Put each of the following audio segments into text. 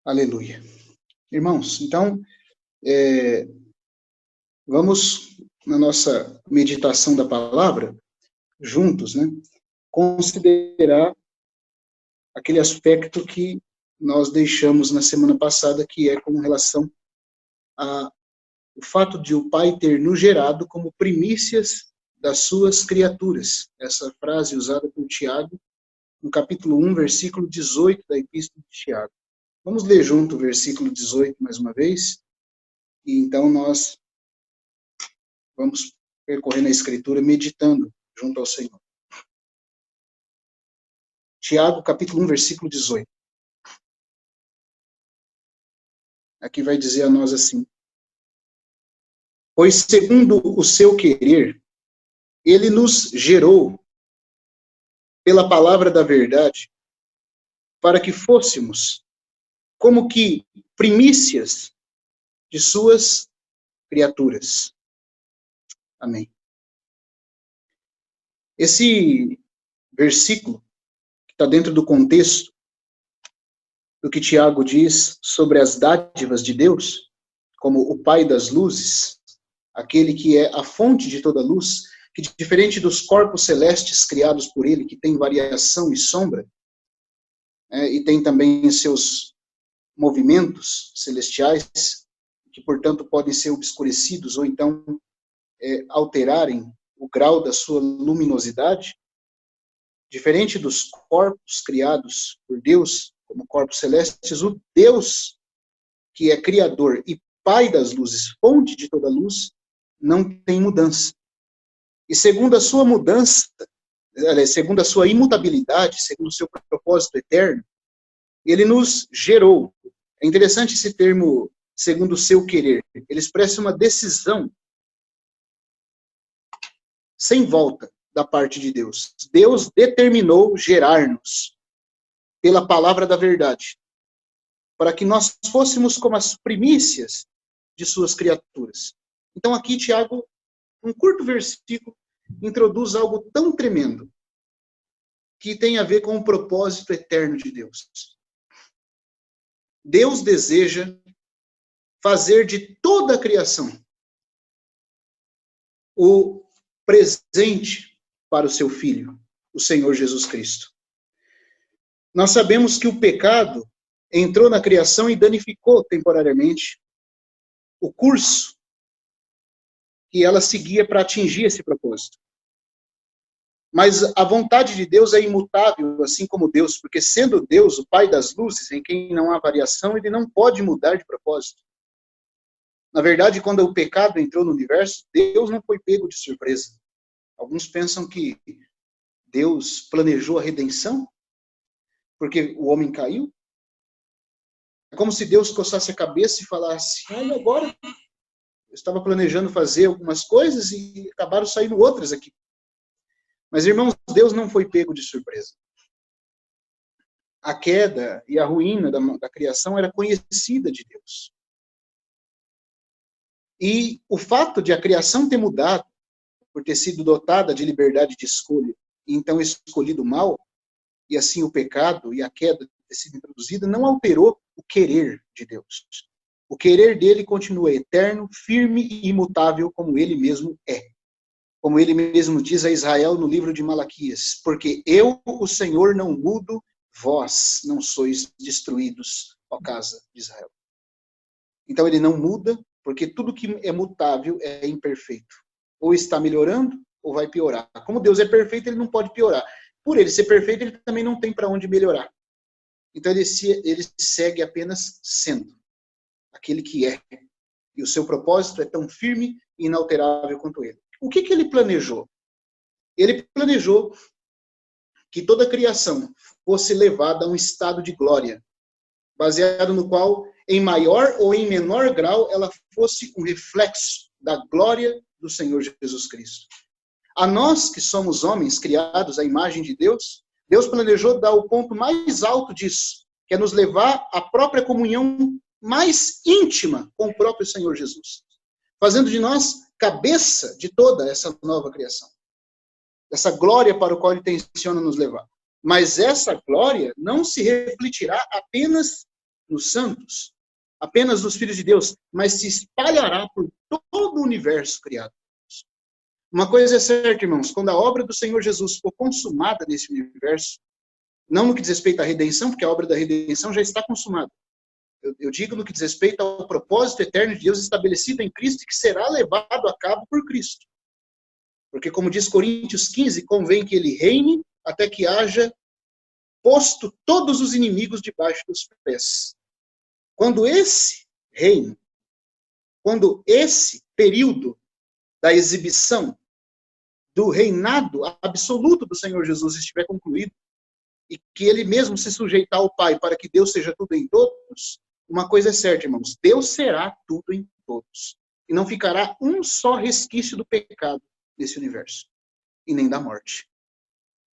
Aleluia. Irmãos, então, vamos, na nossa meditação da palavra, juntos, né, considerar aquele aspecto que nós deixamos na semana passada, que é com relação ao fato de o Pai ter nos gerado como primícias das suas criaturas. Essa frase usada por Tiago, no capítulo 1, versículo 18 da Epístola de Tiago. Vamos ler junto o versículo 18 mais uma vez, e então nós vamos percorrer na Escritura, meditando junto ao Senhor. Tiago, capítulo 1, versículo 18. Aqui vai dizer a nós assim: pois segundo o seu querer, ele nos gerou pela palavra da verdade, para que fôssemos como que primícias de suas criaturas. Amém. Esse versículo, que está dentro do contexto do que Tiago diz sobre as dádivas de Deus, como o Pai das luzes, aquele que é a fonte de toda luz, que diferente dos corpos celestes criados por ele, que tem variação e sombra, e tem também seus movimentos celestiais, que, portanto, podem ser obscurecidos ou então alterarem o grau da sua luminosidade, diferente dos corpos criados por Deus, como corpos celestes, o Deus que é criador e Pai das luzes, fonte de toda luz, não tem mudança. E segundo a sua mudança, segundo a sua imutabilidade, segundo o seu propósito eterno, ele nos gerou. É interessante esse termo, segundo o seu querer. Ele expressa uma decisão sem volta da parte de Deus. Deus determinou gerar-nos pela palavra da verdade, para que nós fôssemos como as primícias de suas criaturas. Então aqui, Tiago, um curto versículo, introduz algo tão tremendo, que tem a ver com o propósito eterno de Deus. Deus deseja fazer de toda a criação o presente para o seu Filho, o Senhor Jesus Cristo. Nós sabemos que o pecado entrou na criação e danificou temporariamente o curso que ela seguia para atingir esse propósito. Mas a vontade de Deus é imutável, assim como Deus, porque sendo Deus, o Pai das luzes, em quem não há variação, ele não pode mudar de propósito. Na verdade, quando o pecado entrou no universo, Deus não foi pego de surpresa. Alguns pensam que Deus planejou a redenção, porque o homem caiu. É como se Deus coçasse a cabeça e falasse: agora eu estava planejando fazer algumas coisas e acabaram saindo outras aqui. Mas, irmãos, Deus não foi pego de surpresa. A queda e a ruína da criação era conhecida de Deus. E o fato de a criação ter mudado, por ter sido dotada de liberdade de escolha, e então escolhido o mal, e assim o pecado e a queda ter sido introduzida, não alterou o querer de Deus. O querer dele continua eterno, firme e imutável, como ele mesmo é. Como ele mesmo diz a Israel no livro de Malaquias: porque eu, o Senhor, não mudo, vós não sois destruídos, ó casa de Israel. Então ele não muda, porque tudo que é mutável é imperfeito. Ou está melhorando, ou vai piorar. Como Deus é perfeito, ele não pode piorar. Por ele ser perfeito, ele também não tem para onde melhorar. Então ele segue apenas sendo aquele que é. E o seu propósito é tão firme e inalterável quanto ele. O que ele planejou? Ele planejou que toda a criação fosse levada a um estado de glória, baseado no qual, em maior ou em menor grau, ela fosse um reflexo da glória do Senhor Jesus Cristo. A nós, que somos homens criados à imagem de Deus, Deus planejou dar o ponto mais alto disso, que é nos levar à própria comunhão mais íntima com o próprio Senhor Jesus, fazendo de nós cabeça de toda essa nova criação. Essa glória para o qual ele tenciona nos levar. Mas essa glória não se refletirá apenas nos santos, apenas nos filhos de Deus, mas se espalhará por todo o universo criado. Uma coisa é certa, irmãos, quando a obra do Senhor Jesus for consumada nesse universo, não no que diz respeito à redenção, porque a obra da redenção já está consumada. Eu digo no que diz respeito ao propósito eterno de Deus estabelecido em Cristo e que será levado a cabo por Cristo. Porque, como diz Coríntios 15, convém que ele reine até que haja posto todos os inimigos debaixo dos pés. Quando esse reino, quando esse período da exibição do reinado absoluto do Senhor Jesus estiver concluído, e que ele mesmo se sujeitar ao Pai para que Deus seja tudo em todos, uma coisa é certa, irmãos, Deus será tudo em todos. E não ficará um só resquício do pecado nesse universo, e nem da morte.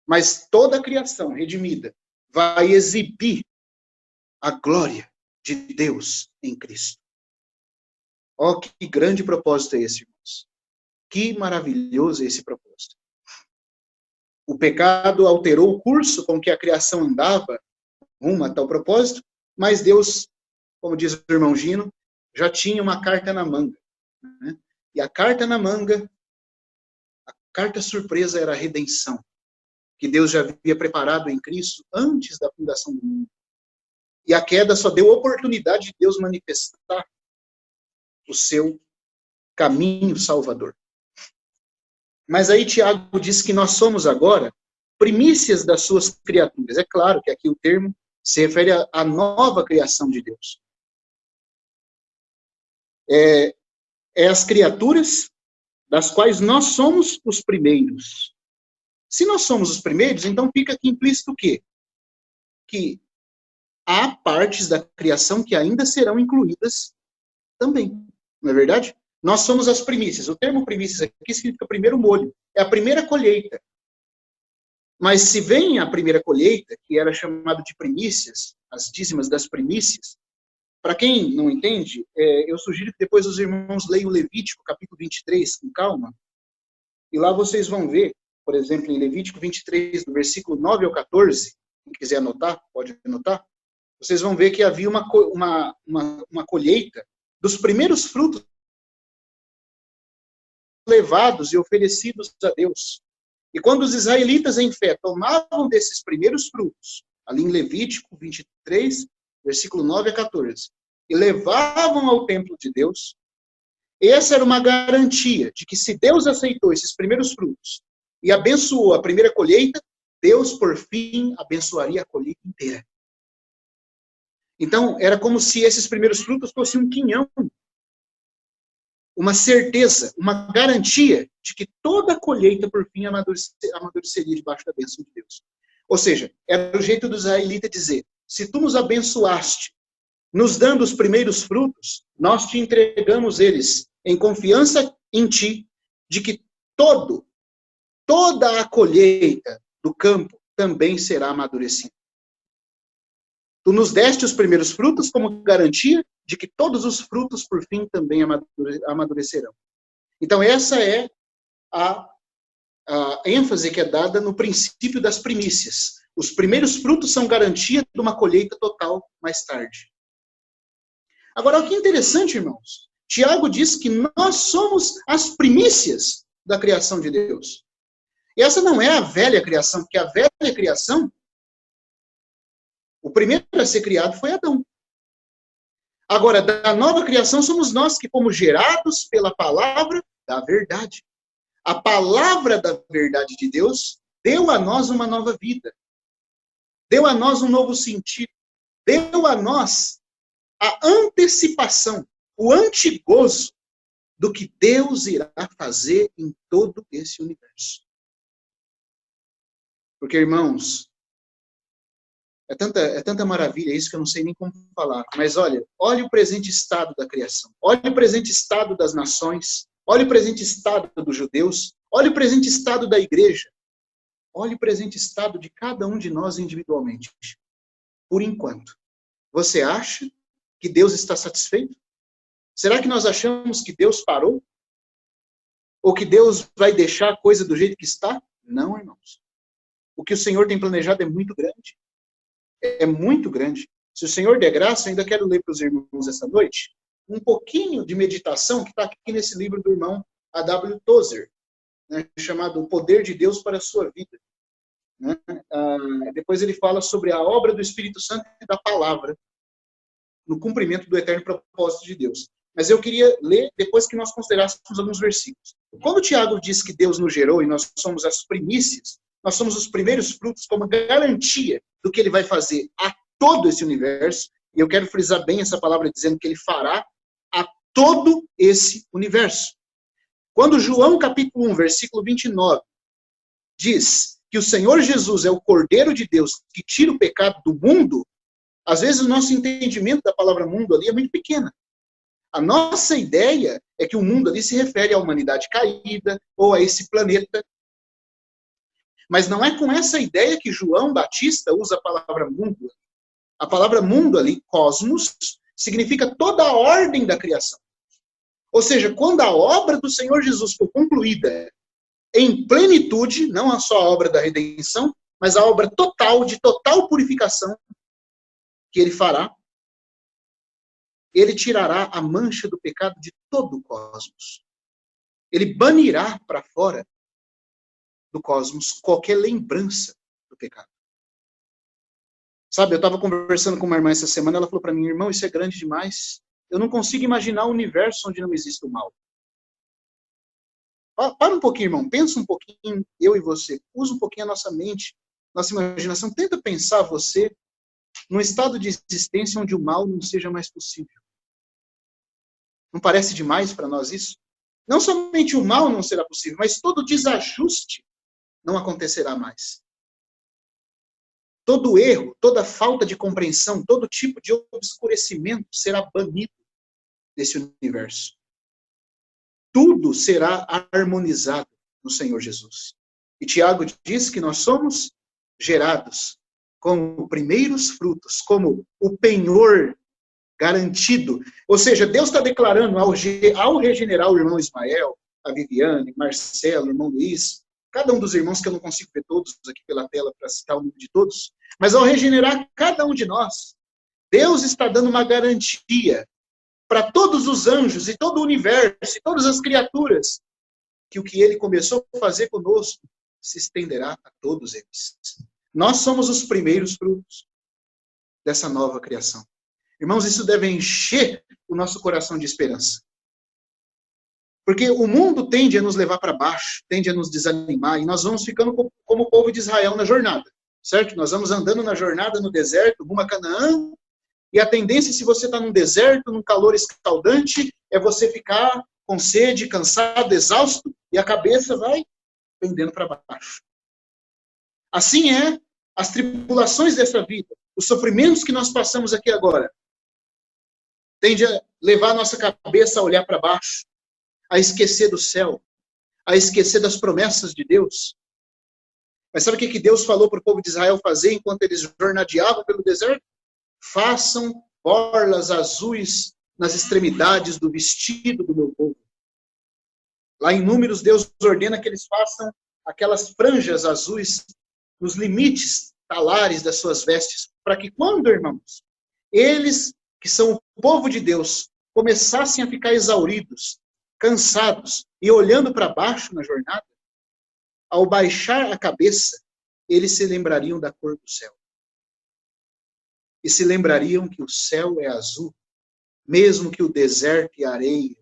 Mas toda a criação redimida vai exibir a glória de Deus em Cristo. Oh, que grande propósito é esse, irmãos. Que maravilhoso é esse propósito. O pecado alterou o curso com que a criação andava rumo a tal propósito, mas Deus, como diz o irmão Gino, já tinha uma carta na manga. Né? E a carta na manga, a carta surpresa era a redenção, que Deus já havia preparado em Cristo antes da fundação do mundo. E a queda só deu oportunidade de Deus manifestar o seu caminho salvador. Mas aí Tiago diz que nós somos agora primícias das suas criaturas. É claro que aqui o termo se refere à nova criação de Deus. É as criaturas das quais nós somos os primeiros. Se nós somos os primeiros, então fica aqui implícito o quê? Que há partes da criação que ainda serão incluídas também. Não é verdade? Nós somos as primícias. O termo primícias aqui significa primeiro molho. É a primeira colheita. Mas se vem a primeira colheita, que era chamado de primícias, as dízimas das primícias, para quem não entende, eu sugiro que depois os irmãos leiam Levítico, capítulo 23, com calma, e lá vocês vão ver, por exemplo, em Levítico 23, do versículo 9 ao 14, quem quiser anotar, pode anotar, vocês vão ver que havia uma colheita dos primeiros frutos levados e oferecidos a Deus. E quando os israelitas em fé tomavam desses primeiros frutos, ali em Levítico 23, versículo 9 a 14, e levavam ao templo de Deus, essa era uma garantia de que se Deus aceitou esses primeiros frutos e abençoou a primeira colheita, Deus, por fim, abençoaria a colheita inteira. Então, era como se esses primeiros frutos fossem um quinhão, uma certeza, uma garantia de que toda a colheita, por fim, amadureceria debaixo da bênção de Deus. Ou seja, era o jeito do israelita dizer, se tu nos abençoaste, nos dando os primeiros frutos, nós te entregamos eles em confiança em ti, de que toda a colheita do campo também será amadurecida. Tu nos deste os primeiros frutos como garantia de que todos os frutos, por fim, também amadurecerão. Então, essa é a ênfase que é dada no princípio das primícias. Os primeiros frutos são garantia de uma colheita total mais tarde. Agora, o que é interessante, irmãos, Tiago diz que nós somos as primícias da criação de Deus. E essa não é a velha criação, porque a velha criação, o primeiro a ser criado foi Adão. Agora, da nova criação somos nós que fomos gerados pela palavra da verdade. A palavra da verdade de Deus deu a nós uma nova vida. Deu a nós um novo sentido. Deu a nós a antecipação, o antegozo do que Deus irá fazer em todo esse universo. Porque, irmãos, é tanta maravilha isso que eu não sei nem como falar. Mas olha o presente estado da criação. Olha o presente estado das nações. Olha o presente estado dos judeus. Olha o presente estado da igreja. Olha o presente estado de cada um de nós individualmente. Por enquanto. Você acha que Deus está satisfeito? Será que nós achamos que Deus parou? Ou que Deus vai deixar a coisa do jeito que está? Não, irmãos. O que o Senhor tem planejado é muito grande. É muito grande. Se o Senhor der graça, eu ainda quero ler para os irmãos essa noite um pouquinho de meditação que está aqui nesse livro do irmão A.W. Tozer, né, chamado O Poder de Deus para a Sua Vida. Né? Depois ele fala sobre a obra do Espírito Santo e da palavra no cumprimento do eterno propósito de Deus. Mas eu queria ler depois que nós considerássemos alguns versículos. Quando o Tiago diz que Deus nos gerou e nós somos as primícias, nós somos os primeiros frutos como garantia do que ele vai fazer a todo esse universo, e eu quero frisar bem essa palavra dizendo que ele fará a todo esse universo. Quando João capítulo 1, versículo 29, diz que o Senhor Jesus é o Cordeiro de Deus que tira o pecado do mundo, às vezes o nosso entendimento da palavra mundo ali é muito pequena. A nossa ideia é que o mundo ali se refere à humanidade caída ou a esse planeta. Mas não é com essa ideia que João Batista usa a palavra mundo. A palavra mundo ali, cosmos, significa toda a ordem da criação. Ou seja, quando a obra do Senhor Jesus for concluída em plenitude, não só a obra da redenção, mas a obra total, de total purificação que ele fará, ele tirará a mancha do pecado de todo o cosmos. Ele banirá para fora do cosmos qualquer lembrança do pecado. Sabe, eu estava conversando com uma irmã essa semana, ela falou para mim, irmão, isso é grande demais. Eu não consigo imaginar um universo onde não existe o mal. Para um pouquinho, irmão, pensa um pouquinho, eu e você, usa um pouquinho a nossa mente, nossa imaginação, tenta pensar você num estado de existência onde o mal não seja mais possível. Não parece demais para nós isso? Não somente o mal não será possível, mas todo desajuste não acontecerá mais. Todo erro, toda falta de compreensão, todo tipo de obscurecimento será banido desse universo. Tudo será harmonizado no Senhor Jesus. E Tiago diz que nós somos gerados como primeiros frutos, como o penhor garantido. Ou seja, Deus está declarando ao regenerar o irmão Ismael, a Viviane, Marcelo, o irmão Luiz, cada um dos irmãos que eu não consigo ver todos aqui pela tela para citar o nome de todos, mas ao regenerar cada um de nós, Deus está dando uma garantia para todos os anjos e todo o universo e todas as criaturas que o que ele começou a fazer conosco se estenderá a todos eles. Nós somos os primeiros frutos dessa nova criação. Irmãos, isso deve encher o nosso coração de esperança. Porque o mundo tende a nos levar para baixo, tende a nos desanimar, e nós vamos ficando como o povo de Israel na jornada, certo? Nós vamos andando na jornada no deserto, rumo a Canaã, e a tendência, se você está num deserto, num calor escaldante, é você ficar com sede, cansado, exausto, e a cabeça vai pendendo para baixo. Assim é as tribulações dessa vida, os sofrimentos que nós passamos aqui agora, tende a levar a nossa cabeça a olhar para baixo, a esquecer do céu, a esquecer das promessas de Deus. Mas sabe o que Deus falou para o povo de Israel fazer enquanto eles jornadeavam pelo deserto? Façam borlas azuis nas extremidades do vestido do meu povo. Lá em Números, Deus ordena que eles façam aquelas franjas azuis nos limites talares das suas vestes, para que quando, irmãos, eles, que são o povo de Deus, começassem a ficar exauridos, cansados e olhando para baixo na jornada, ao baixar a cabeça, eles se lembrariam da cor do céu. E se lembrariam que o céu é azul, mesmo que o deserto e a areia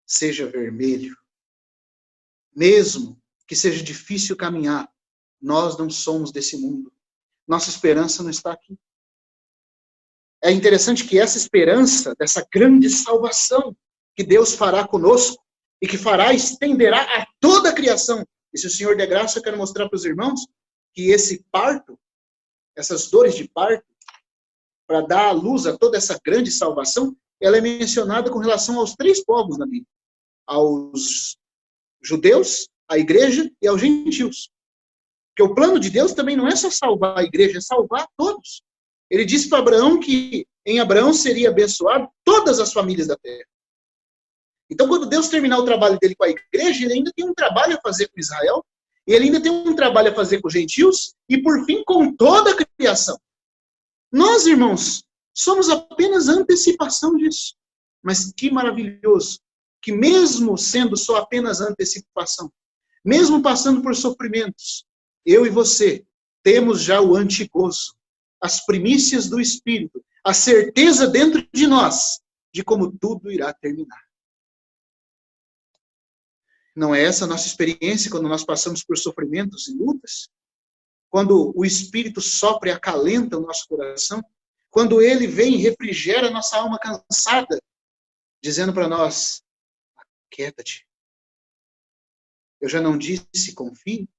seja vermelho. Mesmo que seja difícil caminhar, nós não somos desse mundo. Nossa esperança não está aqui. É interessante que essa esperança, dessa grande salvação que Deus fará conosco, e que fará, estenderá a toda a criação. E se o Senhor der graça, eu quero mostrar para os irmãos que esse parto, essas dores de parto, para dar à luz a toda essa grande salvação, ela é mencionada com relação aos 3 povos na Bíblia. Aos judeus, à igreja e aos gentios. Porque o plano de Deus também não é só salvar a igreja, é salvar todos. Ele disse para Abraão que em Abraão seria abençoado todas as famílias da terra. Então, quando Deus terminar o trabalho dele com a igreja, ele ainda tem um trabalho a fazer com Israel, e ele ainda tem um trabalho a fazer com os gentios, e por fim com toda a criação. Nós, irmãos, somos apenas a antecipação disso. Mas que maravilhoso, que mesmo sendo só apenas a antecipação, mesmo passando por sofrimentos, eu e você temos já o antigozo, as primícias do Espírito, a certeza dentro de nós de como tudo irá terminar. Não é essa a nossa experiência quando nós passamos por sofrimentos e lutas? Quando o Espírito sopra e acalenta o nosso coração? Quando ele vem e refrigera a nossa alma cansada, dizendo para nós, aquieta-te. Eu já não disse, confie?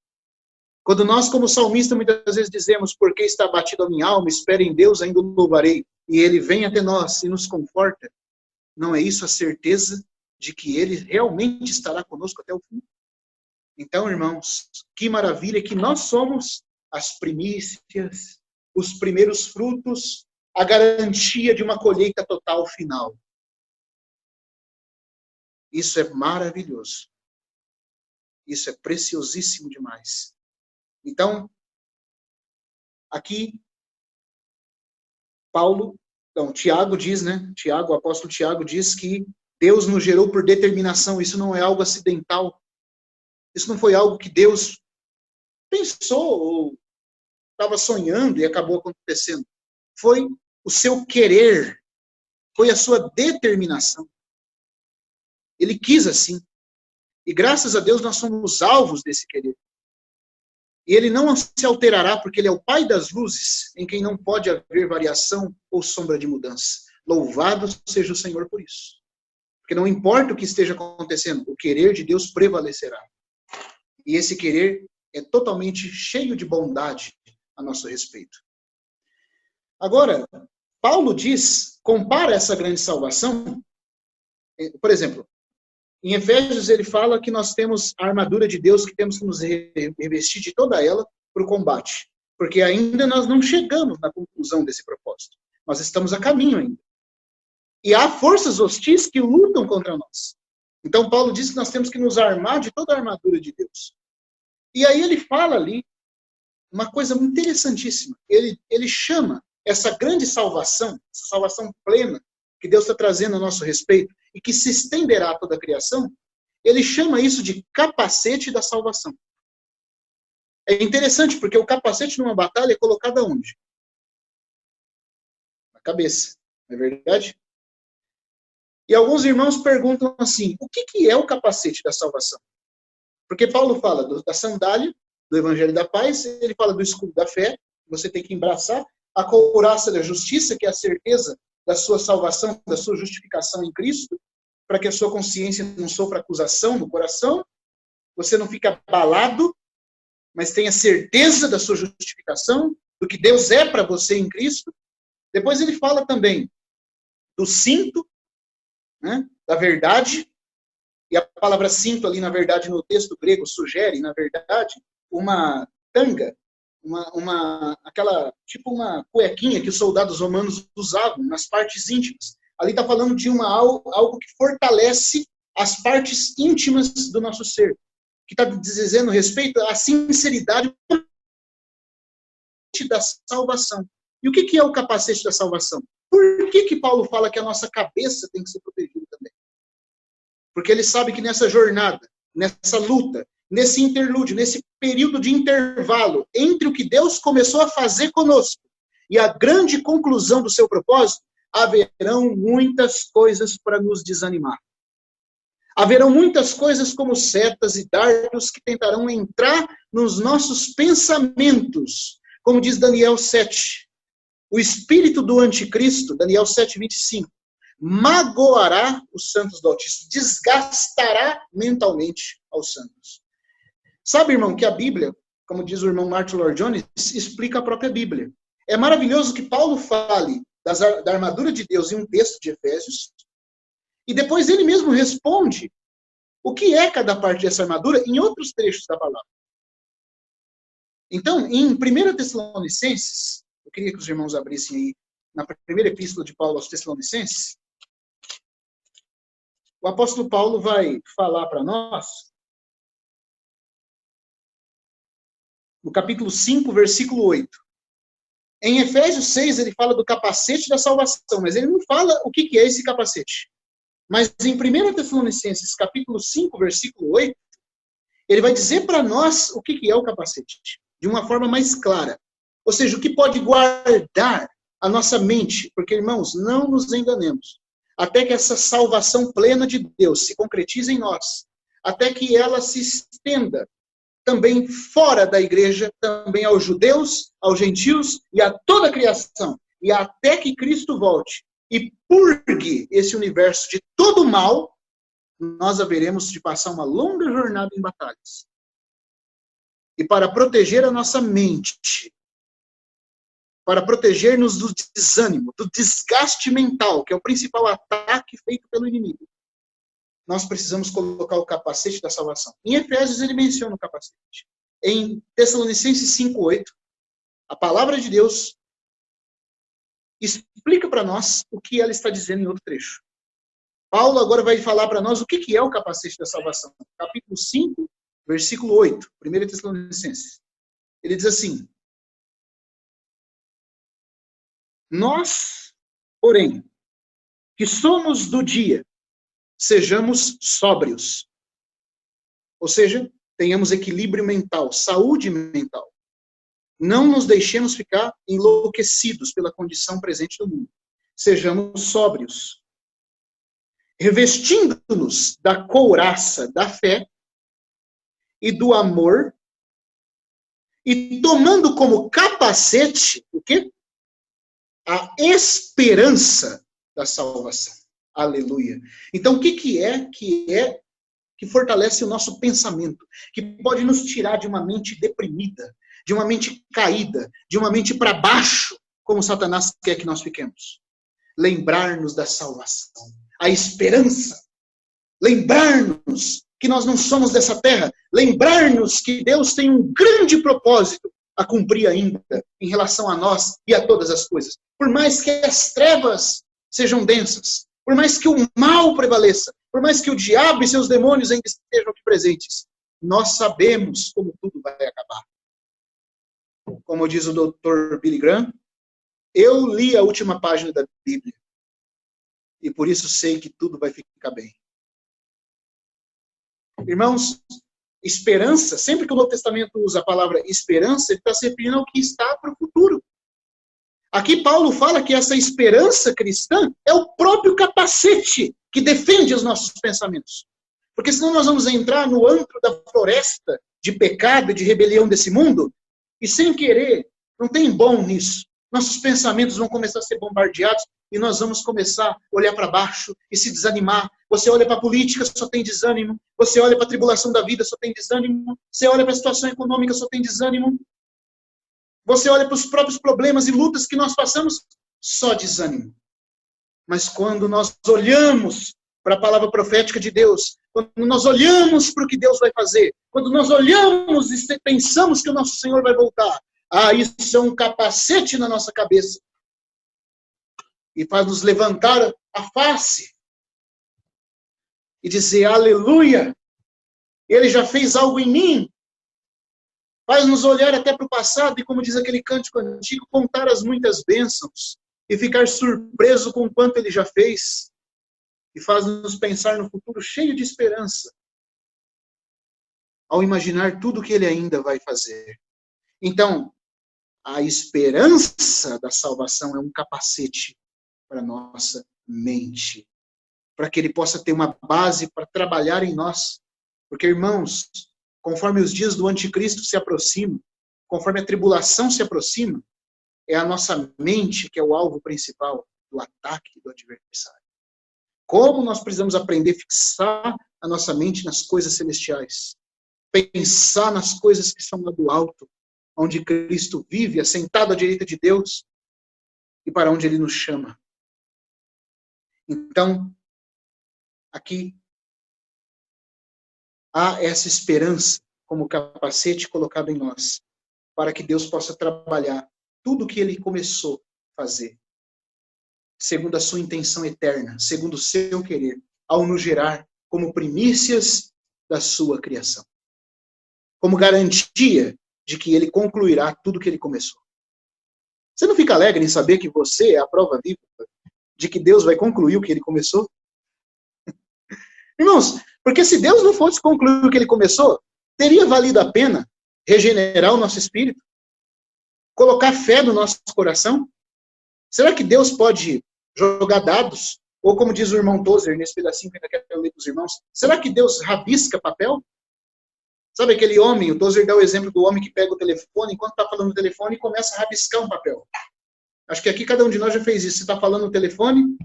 Quando nós, como salmista, muitas vezes dizemos, porque está abatido a minha alma, espere em Deus, ainda o louvarei. E ele vem até nós e nos conforta. Não é isso a certeza de que ele realmente estará conosco até o fim? Então, irmãos, que maravilha que nós somos as primícias, os primeiros frutos, a garantia de uma colheita total final. Isso é maravilhoso. Isso é preciosíssimo demais. Então, aqui, Tiago diz, né? O apóstolo Tiago diz que Deus nos gerou por determinação. Isso não é algo acidental. Isso não foi algo que Deus pensou ou estava sonhando e acabou acontecendo. Foi o seu querer. Foi a sua determinação. Ele quis assim. E graças a Deus nós somos alvos desse querer. E ele não se alterará porque ele é o Pai das luzes, em quem não pode haver variação ou sombra de mudança. Louvado seja o Senhor por isso. Porque não importa o que esteja acontecendo, o querer de Deus prevalecerá. E esse querer é totalmente cheio de bondade a nosso respeito. Agora, Paulo compara essa grande salvação, por exemplo, em Efésios ele fala que nós temos a armadura de Deus, que temos que nos revestir de toda ela para o combate. Porque ainda nós não chegamos na conclusão desse propósito. Nós estamos a caminho ainda. E há forças hostis que lutam contra nós. Então Paulo diz que nós temos que nos armar de toda a armadura de Deus. E aí ele fala ali uma coisa interessantíssima. Ele chama essa grande salvação, essa salvação plena que Deus está trazendo a nosso respeito e que se estenderá a toda a criação, ele chama isso de capacete da salvação. É interessante, porque o capacete numa batalha é colocado aonde? Na cabeça, não é verdade? E alguns irmãos perguntam assim, o que é o capacete da salvação? Porque Paulo fala da sandália, do evangelho da paz, ele fala do escudo da fé, que você tem que embraçar, a couraça da justiça, que é a certeza da sua salvação, da sua justificação em Cristo, para que a sua consciência não sofra acusação no coração, você não fique abalado, mas tenha certeza da sua justificação, do que Deus é para você em Cristo. Depois ele fala também do cinto, né, da verdade, e a palavra cinto ali, na verdade, no texto grego, sugere, na verdade, uma tanga, tipo uma cuequinha que os soldados romanos usavam nas partes íntimas. Ali está falando de algo que fortalece as partes íntimas do nosso ser, que está dizendo respeito à sinceridade da salvação. E o que é o capacete da salvação? Por que Paulo fala que a nossa cabeça tem que ser protegida também? Porque ele sabe que nessa jornada, nessa luta, nesse interlúdio, nesse período de intervalo entre o que Deus começou a fazer conosco e a grande conclusão do seu propósito, haverão muitas coisas para nos desanimar. Haverão muitas coisas como setas e dardos que tentarão entrar nos nossos pensamentos. Como diz Daniel 7, o espírito do anticristo, Daniel 7:25, magoará os santos do Altíssimo, desgastará mentalmente aos santos. Sabe, irmão, que a Bíblia, como diz o irmão Martin Lloyd-Jones, explica a própria Bíblia. É maravilhoso que Paulo fale da armadura de Deus em um texto de Efésios, e depois ele mesmo responde o que é cada parte dessa armadura em outros trechos da palavra. Então, em 1 Tessalonicenses, eu queria que os irmãos abrissem aí, na primeira epístola de Paulo aos Tessalonicenses, o apóstolo Paulo vai falar para nós, no capítulo 5, versículo 8. Em Efésios 6, ele fala do capacete da salvação, mas ele não fala o que é esse capacete. Mas em 1 Tessalonicenses, capítulo 5, versículo 8, ele vai dizer para nós o que é o capacete, de uma forma mais clara. Ou seja, o que pode guardar a nossa mente, porque, irmãos, não nos enganemos, até que essa salvação plena de Deus se concretize em nós, até que ela se estenda também fora da igreja, também aos judeus, aos gentios e a toda a criação, e até que Cristo volte e purgue esse universo de todo mal, nós haveremos de passar uma longa jornada em batalhas. E para proteger a nossa mente, para proteger-nos do desânimo, do desgaste mental, que é o principal ataque feito pelo inimigo, nós precisamos colocar o capacete da salvação. Em Efésios ele menciona o capacete. Em Tessalonicenses 5:8, a palavra de Deus explica para nós o que ela está dizendo em outro trecho. Paulo agora vai falar para nós o que é o capacete da salvação. Capítulo 5, versículo 8, 1 Tessalonicenses. Ele diz assim: nós, porém, que somos do dia, sejamos sóbrios. Ou seja, tenhamos equilíbrio mental, saúde mental. Não nos deixemos ficar enlouquecidos pela condição presente do mundo. Sejamos sóbrios. Revestindo-nos da couraça da fé e do amor, e tomando como capacete, o quê? A esperança da salvação. Aleluia. Então, o que fortalece o nosso pensamento, que pode nos tirar de uma mente deprimida, de uma mente caída, de uma mente para baixo, como Satanás quer que nós fiquemos? Lembrar-nos da salvação, a esperança, lembrar-nos que nós não somos dessa terra, lembrar-nos que Deus tem um grande propósito a cumprir ainda em relação a nós e a todas as coisas. Por mais que as trevas sejam densas, por mais que o mal prevaleça, por mais que o diabo e seus demônios ainda estejam aqui presentes, nós sabemos como tudo vai acabar. Como diz o Dr. Billy Graham, eu li a última página da Bíblia e por isso sei que tudo vai ficar bem. Irmãos, esperança, sempre que o Novo Testamento usa a palavra esperança, ele está se referindo ao que está para o futuro. Aqui Paulo fala que essa esperança cristã é o próprio capacete que defende os nossos pensamentos. Porque senão nós vamos entrar no antro da floresta de pecado e de rebelião desse mundo, e sem querer, não tem bom nisso. Nossos pensamentos vão começar a ser bombardeados e nós vamos começar a olhar para baixo e se desanimar. Você olha para a política, só tem desânimo. Você olha para a tribulação da vida, só tem desânimo. Você olha para a situação econômica, só tem desânimo. Você olha para os próprios problemas e lutas que nós passamos, só desânimo. Mas quando nós olhamos para a palavra profética de Deus, quando nós olhamos para o que Deus vai fazer, quando nós olhamos e pensamos que o nosso Senhor vai voltar, isso é um capacete na nossa cabeça. E faz nos levantar a face e dizer, aleluia, Ele já fez algo em mim. Faz nos olhar até para o passado e, como diz aquele cântico antigo, contar as muitas bênçãos e ficar surpreso com o quanto Ele já fez. E faz nos pensar no futuro cheio de esperança, ao imaginar tudo o que Ele ainda vai fazer. Então, a esperança da salvação é um capacete para a nossa mente, para que Ele possa ter uma base para trabalhar em nós. Porque, irmãos, conforme os dias do anticristo se aproximam, conforme a tribulação se aproxima, é a nossa mente que é o alvo principal do ataque do adversário. Como nós precisamos aprender a fixar a nossa mente nas coisas celestiais, pensar nas coisas que são lá do alto, onde Cristo vive, assentado à direita de Deus, e para onde Ele nos chama. Então, aqui, há essa esperança como capacete colocado em nós, para que Deus possa trabalhar tudo o que Ele começou a fazer, segundo a sua intenção eterna, segundo o seu querer, ao nos gerar como primícias da sua criação. Como garantia de que Ele concluirá tudo o que Ele começou. Você não fica alegre em saber que você é a prova viva de que Deus vai concluir o que ele começou? Irmãos, porque se Deus não fosse concluir o que ele começou, teria valido a pena regenerar o nosso espírito? Colocar fé no nosso coração? Será que Deus pode jogar dados? Ou como diz o irmão Tozer, nesse pedacinho que eu quero ler para os irmãos, será que Deus rabisca papel? Sabe aquele homem, o Tozer dá o exemplo do homem que pega o telefone, enquanto está falando no telefone, e começa a rabiscar um papel. Acho que aqui cada um de nós já fez isso. Você está falando no telefone,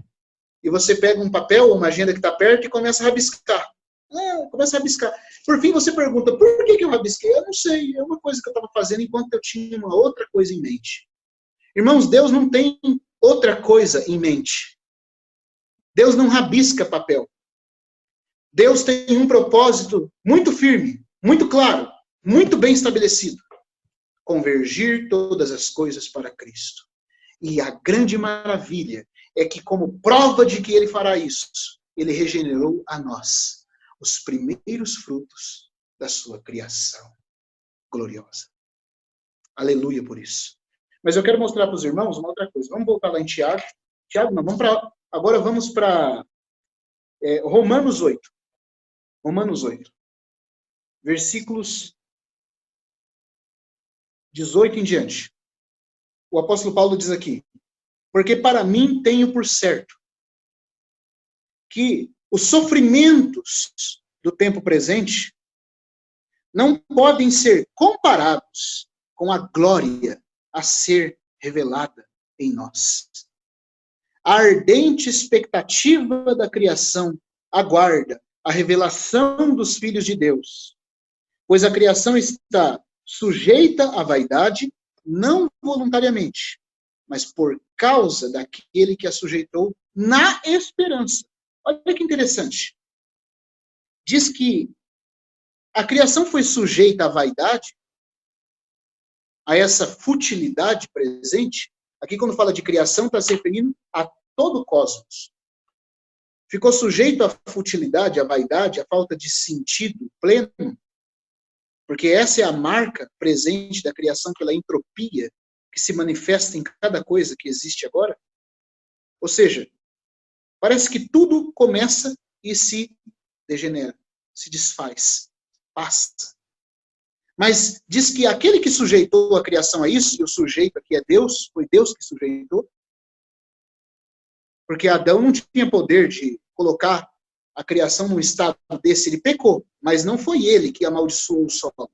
e você pega um papel ou uma agenda que está perto e começa a rabiscar. Começa a rabiscar. Por fim, você pergunta, por que eu rabisquei? Eu não sei, é uma coisa que eu estava fazendo enquanto eu tinha uma outra coisa em mente. Irmãos, Deus não tem outra coisa em mente. Deus não rabisca papel. Deus tem um propósito muito firme, muito claro, muito bem estabelecido. Convergir todas as coisas para Cristo. E a grande maravilha é que, como prova de que ele fará isso, ele regenerou a nós os primeiros frutos da sua criação gloriosa. Aleluia por isso. Mas eu quero mostrar para os irmãos uma outra coisa. Vamos voltar lá em Tiago. Tiago, não, agora vamos para Romanos 8. Romanos 8. Versículos 18 em diante. O apóstolo Paulo diz aqui, porque para mim tenho por certo que os sofrimentos do tempo presente não podem ser comparados com a glória a ser revelada em nós. A ardente expectativa da criação aguarda a revelação dos filhos de Deus, pois a criação está sujeita à vaidade, não voluntariamente, mas por causa daquele que a sujeitou na esperança. Olha que interessante. Diz que a criação foi sujeita à vaidade, a essa futilidade presente. Aqui, quando fala de criação, está se referindo a todo o cosmos. Ficou sujeito à futilidade, à vaidade, à falta de sentido pleno, porque essa é a marca presente da criação pela entropia que se manifesta em cada coisa que existe agora. Ou seja, parece que tudo começa e se degenera, se desfaz, passa. Mas diz que aquele que sujeitou a criação a isso, e o sujeito aqui é Deus, foi Deus que sujeitou, porque Adão não tinha poder de colocar a criação num estado desse, ele pecou, mas não foi ele que amaldiçoou o solo.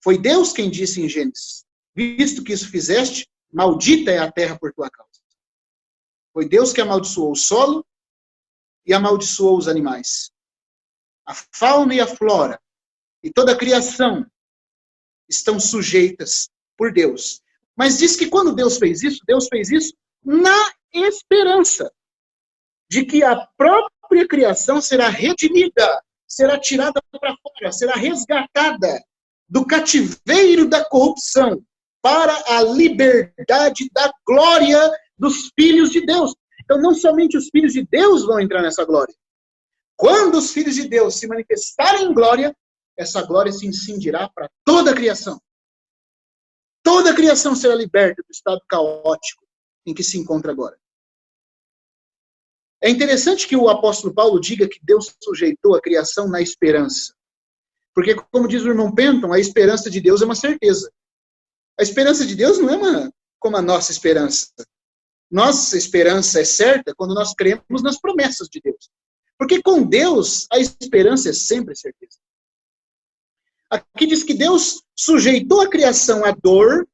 Foi Deus quem disse em Gênesis, visto que isso fizeste, maldita é a terra por tua causa. Foi Deus que amaldiçoou o solo e amaldiçoou os animais. A fauna e a flora e toda a criação estão sujeitas por Deus. Mas diz que quando Deus fez isso na esperança de que a própria criação será redimida, será tirada para fora, será resgatada do cativeiro da corrupção para a liberdade da glória dos filhos de Deus. Então, não somente os filhos de Deus vão entrar nessa glória. Quando os filhos de Deus se manifestarem em glória, essa glória se incendirá para toda a criação. Toda a criação será liberta do estado caótico em que se encontra agora. É interessante que o apóstolo Paulo diga que Deus sujeitou a criação na esperança. Porque, como diz o irmão Penton, a esperança de Deus é uma certeza. A esperança de Deus não é como a nossa esperança. Nossa esperança é certa quando nós cremos nas promessas de Deus. Porque com Deus, a esperança é sempre certeza. Aqui diz que Deus sujeitou a criação à dor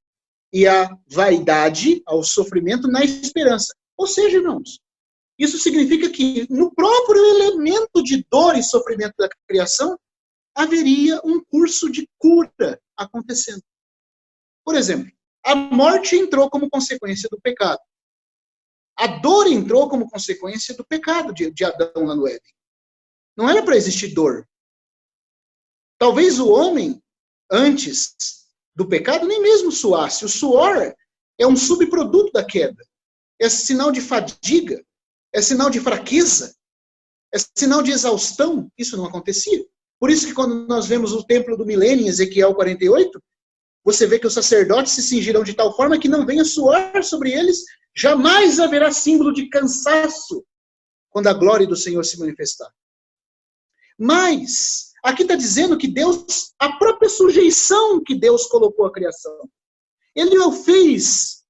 e à vaidade, ao sofrimento, na esperança. Ou seja, irmãos, isso significa que no próprio elemento de dor e sofrimento da criação, haveria um curso de cura acontecendo. Por exemplo, a morte entrou como consequência do pecado. A dor entrou como consequência do pecado de Adão lá no Éden. Não era para existir dor. Talvez o homem, antes do pecado, nem mesmo suasse. O suor é um subproduto da queda. É sinal de fadiga. É sinal de fraqueza. É sinal de exaustão. Isso não acontecia. Por isso que quando nós vemos o templo do milênio, em Ezequiel 48, você vê que os sacerdotes se cingirão de tal forma que não venha suor sobre eles, jamais haverá símbolo de cansaço quando a glória do Senhor se manifestar. Mas, aqui está dizendo que Deus, a própria sujeição que Deus colocou à criação, ele o fez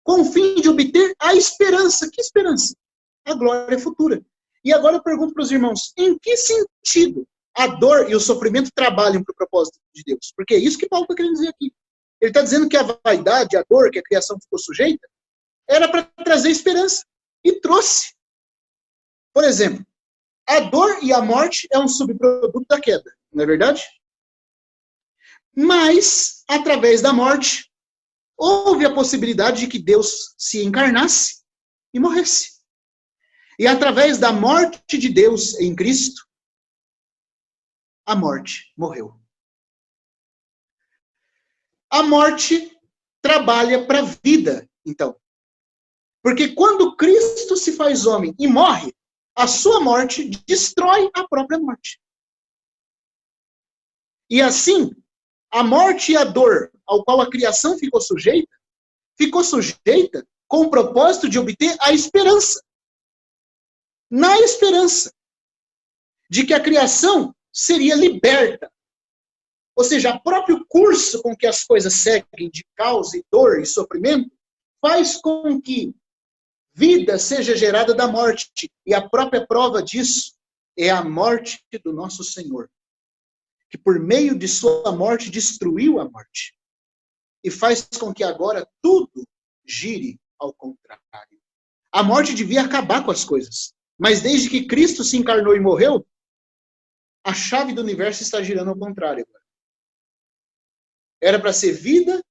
com o fim de obter a esperança. Que esperança? A glória futura. E agora eu pergunto para os irmãos, em que sentido a dor e o sofrimento trabalham para o propósito de Deus? Porque é isso que Paulo está querendo dizer aqui. Ele está dizendo que a vaidade, a dor que a criação ficou sujeita, era para trazer esperança. E trouxe. Por exemplo, a dor e a morte é um subproduto da queda, não é verdade? Mas, através da morte, houve a possibilidade de que Deus se encarnasse e morresse. E através da morte de Deus em Cristo, a morte morreu. A morte trabalha para a vida, então. Porque quando Cristo se faz homem e morre, a sua morte destrói a própria morte. E assim, a morte e a dor ao qual a criação ficou sujeita com o propósito de obter a esperança. Na esperança de que a criação seria liberta. Ou seja, o próprio curso com que as coisas seguem de causa e dor e sofrimento faz com que vida seja gerada da morte. E a própria prova disso é a morte do nosso Senhor, que por meio de sua morte destruiu a morte. E faz com que agora tudo gire ao contrário. A morte devia acabar com as coisas. Mas desde que Cristo se encarnou e morreu, a chave do universo está girando ao contrário. Era para ser vida,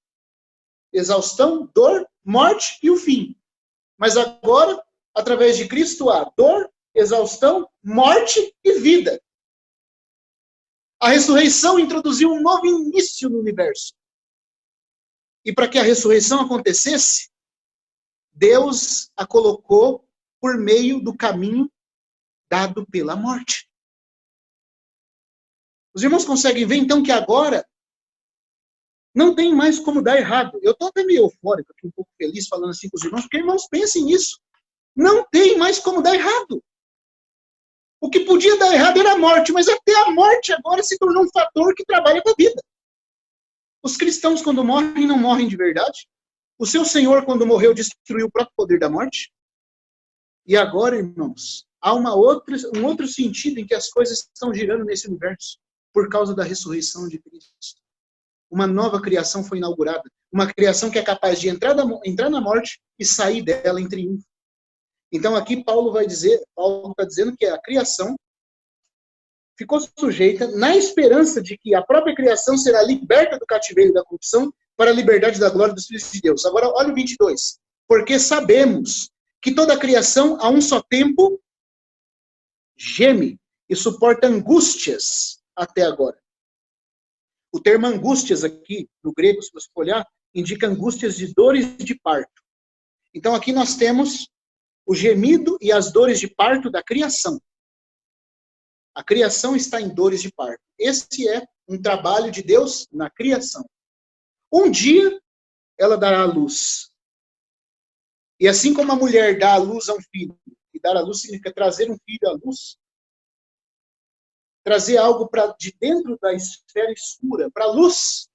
exaustão, dor, morte e o fim. Mas agora, através de Cristo, há dor, exaustão, morte e vida. A ressurreição introduziu um novo início no universo. E para que a ressurreição acontecesse, Deus a colocou por meio do caminho dado pela morte. Os irmãos conseguem ver, então, que agora não tem mais como dar errado. Eu estou até meio eufórico, aqui, um pouco feliz, falando assim com os irmãos, porque irmãos, pensem nisso. Não tem mais como dar errado. O que podia dar errado era a morte, mas até a morte agora se tornou um fator que trabalha com a vida. Os cristãos, quando morrem, não morrem de verdade. O seu Senhor, quando morreu, destruiu o próprio poder da morte. E agora, irmãos, há um outro sentido em que as coisas estão girando nesse universo, por causa da ressurreição de Cristo. Uma nova criação foi inaugurada. Uma criação que é capaz de entrar na morte e sair dela em triunfo. Então aqui Paulo está dizendo que a criação ficou sujeita na esperança de que a própria criação será liberta do cativeiro da corrupção para a liberdade da glória dos filhos de Deus. Agora, olha o 22. Porque sabemos que toda a criação, a um só tempo, geme e suporta angústias até agora. O termo angústias aqui, no grego, se você for olhar, indica angústias de dores de parto. Então aqui nós temos o gemido e as dores de parto da criação. A criação está em dores de parto. Esse é um trabalho de Deus na criação. Um dia, ela dará à luz. E assim como a mulher dá à luz a um filho, e dar à luz significa trazer um filho à luz, trazer algo de dentro da esfera escura para a luz,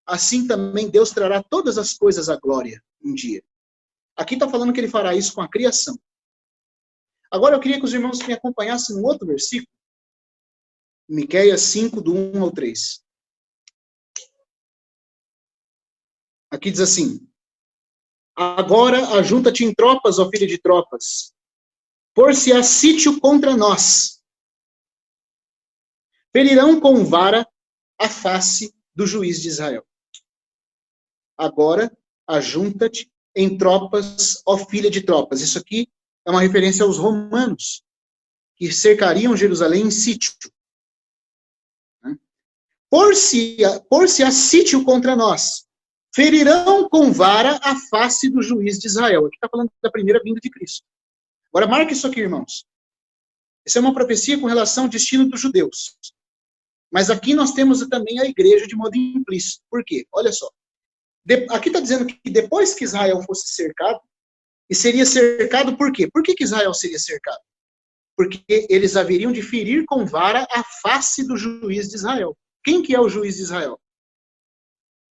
assim também Deus trará todas as coisas à glória um dia. Aqui está falando que ele fará isso com a criação. Agora eu queria que os irmãos me acompanhassem no outro versículo, Miqueias 5, do 1 ao 3. Aqui diz assim: agora ajunta-te em tropas, ó filho de tropas, por-se-á sítio contra nós. Ferirão com vara a face do juiz de Israel. Agora ajunta-te em tropas, ó filha de tropas. Isso aqui é uma referência aos romanos, que cercariam Jerusalém em sítio. Por-se-á sítio contra nós. Ferirão com vara a face do juiz de Israel. Aqui está falando da primeira vinda de Cristo. Agora marque isso aqui, irmãos. Essa é uma profecia com relação ao destino dos judeus. Mas aqui nós temos também a igreja de modo implícito. Por quê? Olha só. Aqui está dizendo que depois que Israel fosse cercado, e seria cercado por quê? Por que Israel seria cercado? Porque eles haveriam de ferir com vara a face do juiz de Israel. Quem que é o juiz de Israel?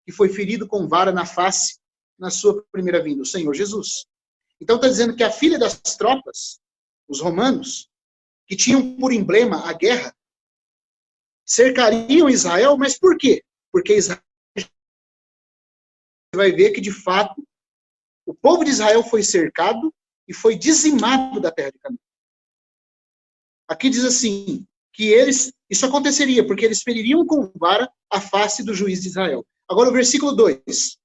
Que foi ferido com vara na face na sua primeira vinda, o Senhor Jesus. Então está dizendo que a filha das tropas, os romanos, que tinham por emblema a guerra, cercariam Israel, mas por quê? Porque Israel vai ver que, de fato, o povo de Israel foi cercado e foi dizimado da terra de Canaã. Aqui diz assim, que isso aconteceria, porque eles feririam com vara a face do juiz de Israel. Agora o versículo 2.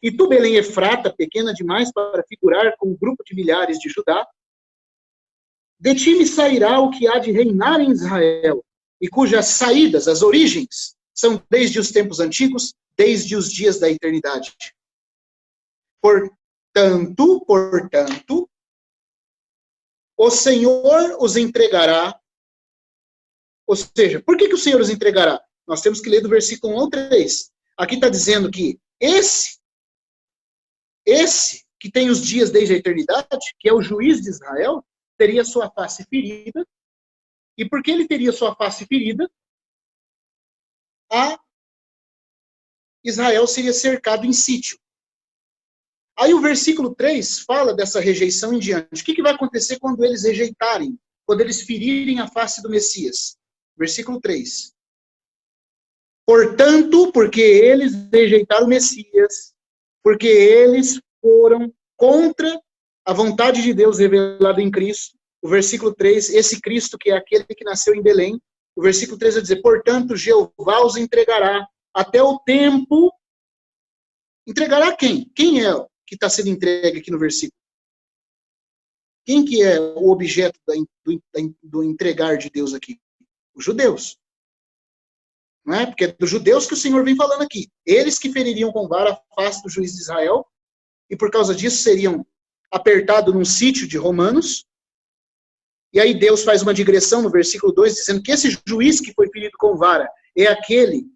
E tu, Belém Efrata, pequena demais para figurar com um grupo de milhares de Judá, de ti me sairá o que há de reinar em Israel, e cujas saídas, as origens, são desde os tempos antigos, desde os dias da eternidade. Portanto, o Senhor os entregará. Ou seja, por que o Senhor os entregará? Nós temos que ler do versículo 1 ao 3. Aqui está dizendo que esse que tem os dias desde a eternidade, que é o juiz de Israel, teria sua face ferida. E porque ele teria sua face ferida, Israel seria cercado em sítio. Aí o versículo 3 fala dessa rejeição em diante. O que vai acontecer quando eles rejeitarem? Quando eles ferirem a face do Messias? Versículo 3. Portanto, porque eles rejeitaram o Messias, porque eles foram contra a vontade de Deus revelada em Cristo. O versículo 3, esse Cristo que é aquele que nasceu em Belém. O versículo 3 vai dizer, portanto, Jeová os entregará até o tempo. Entregará quem? Quem é que está sendo entregue aqui no versículo? Quem que é o objeto do entregar de Deus aqui? Os judeus. Não é? Porque é dos judeus que o Senhor vem falando aqui. Eles que feririam com vara a face do juiz de Israel, e por causa disso seriam apertados num sítio de romanos. E aí Deus faz uma digressão no versículo 2, dizendo que esse juiz que foi ferido com vara é aquele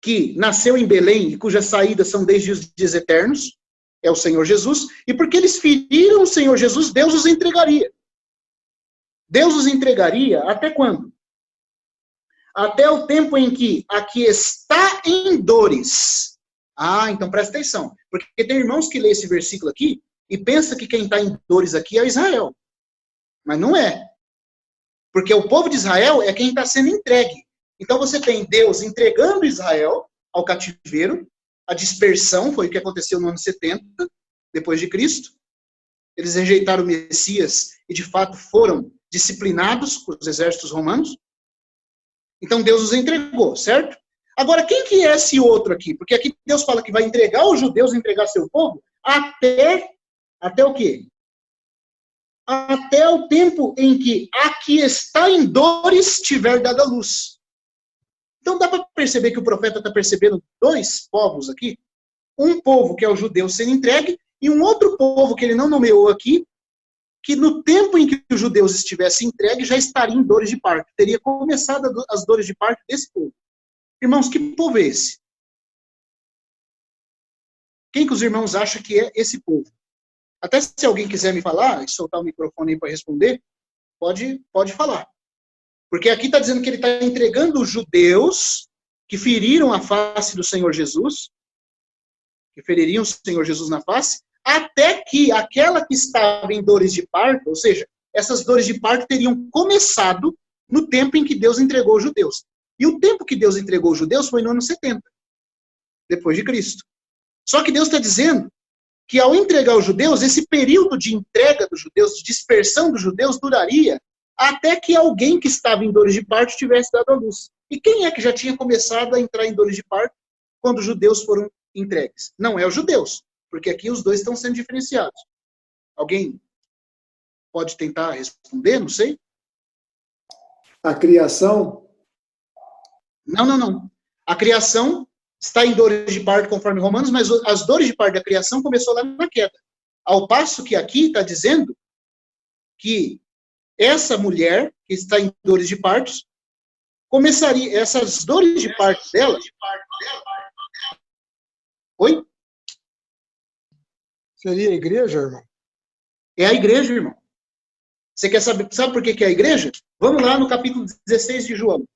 que nasceu em Belém e cujas saídas são desde os dias eternos, é o Senhor Jesus, e porque eles feriram o Senhor Jesus, Deus os entregaria. Deus os entregaria até quando? Até o tempo em que aqui está em dores. Ah, então presta atenção. Porque tem irmãos que lê esse versículo aqui e pensa que quem está em dores aqui é Israel. Mas não é. Porque o povo de Israel é quem está sendo entregue. Então você tem Deus entregando Israel ao cativeiro, a dispersão, foi o que aconteceu no ano 70, depois de Cristo. Eles rejeitaram o Messias e de fato foram disciplinados por os exércitos romanos. Então Deus os entregou, certo? Agora, quem que é esse outro aqui? Porque aqui Deus fala que vai entregar os judeus, entregar seu povo, até o quê? Até o tempo em que a que está em dores tiver dado a luz. Então dá para perceber que o profeta está percebendo dois povos aqui. Um povo que é o judeu sendo entregue e um outro povo que ele não nomeou aqui, que no tempo em que os judeus estivessem entregues já estaria em dores de parto. Teria começado as dores de parto desse povo. Irmãos, que povo é esse? Quem que os irmãos acham que é esse povo? Até se alguém quiser me falar, e soltar o microfone aí para responder, pode falar. Porque aqui está dizendo que ele está entregando os judeus que feriram a face do Senhor Jesus, que feririam o Senhor Jesus na face, até que aquela que estava em dores de parto, ou seja, essas dores de parto teriam começado no tempo em que Deus entregou os judeus. E o tempo que Deus entregou os judeus foi no ano 70, depois de Cristo. Só que Deus está dizendo que ao entregar os judeus, esse período de entrega dos judeus, de dispersão dos judeus, duraria até que alguém que estava em dores de parto tivesse dado a luz. E quem é que já tinha começado a entrar em dores de parto quando os judeus foram entregues? Não é os judeus, porque aqui os dois estão sendo diferenciados. Alguém pode tentar responder? Não sei. A criação? Não. A criação está em dores de parto conforme Romanos, mas as dores de parto da criação começou lá na queda. Ao passo que aqui está dizendo que essa mulher que está em dores de partos começaria, essas dores de parto dela... Oi? Seria a igreja, irmão? É a igreja, irmão. Você quer saber, sabe por que é a igreja? Vamos lá no capítulo 16 de João.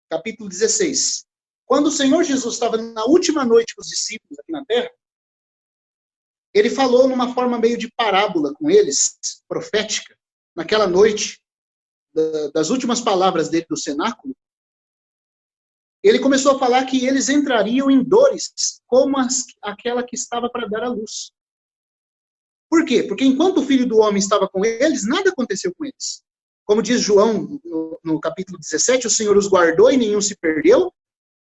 Capítulo 16. Quando o Senhor Jesus estava na última noite com os discípulos aqui na terra, ele falou numa forma meio de parábola com eles, profética, naquela noite, das últimas palavras dele do cenáculo. Ele começou a falar que eles entrariam em dores como aquela que estava para dar à luz. Por quê? Porque enquanto o Filho do Homem estava com eles, nada aconteceu com eles. Como diz João no capítulo 17, o Senhor os guardou e nenhum se perdeu,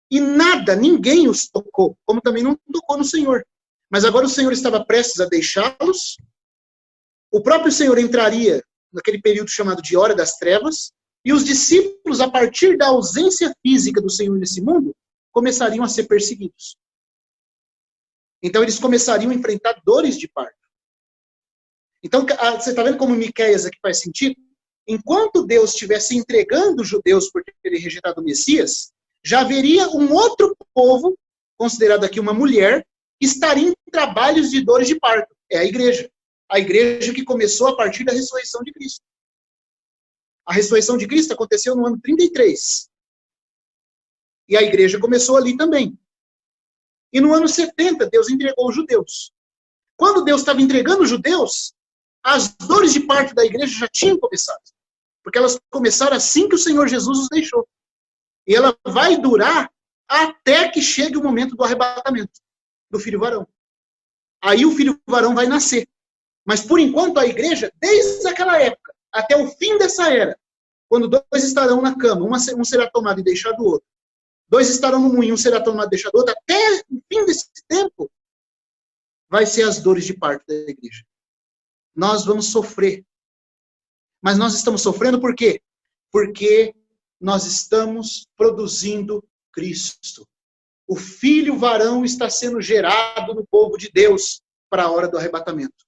e nada, ninguém os tocou, como também não tocou no Senhor. Mas agora o Senhor estava prestes a deixá-los, o próprio Senhor entraria naquele período chamado de Hora das Trevas, e os discípulos, a partir da ausência física do Senhor nesse mundo, começariam a ser perseguidos. Então eles começariam a enfrentar dores de parto. Então, você está vendo como Miqueias aqui faz sentido? Enquanto Deus estivesse entregando os judeus por terem rejeitado o Messias, já haveria um outro povo, considerado aqui uma mulher, que estaria em trabalhos de dores de parto. É a igreja. A igreja que começou a partir da ressurreição de Cristo. A ressurreição de Cristo aconteceu no ano 33. E a igreja começou ali também. E no ano 70, Deus entregou os judeus. Quando Deus estava entregando os judeus, as dores de parto da igreja já tinham começado. Porque elas começaram assim que o Senhor Jesus os deixou. E ela vai durar até que chegue o momento do arrebatamento do filho varão. Aí o filho varão vai nascer. Mas, por enquanto, a igreja, desde aquela época, até o fim dessa era, quando dois estarão na cama, um será tomado e deixado o outro, dois estarão no moinho, um será tomado e deixado o outro, até o fim desse tempo, vai ser as dores de parto da igreja. Nós vamos sofrer. Mas nós estamos sofrendo por quê? Porque nós estamos produzindo Cristo. O filho varão está sendo gerado no povo de Deus para a hora do arrebatamento.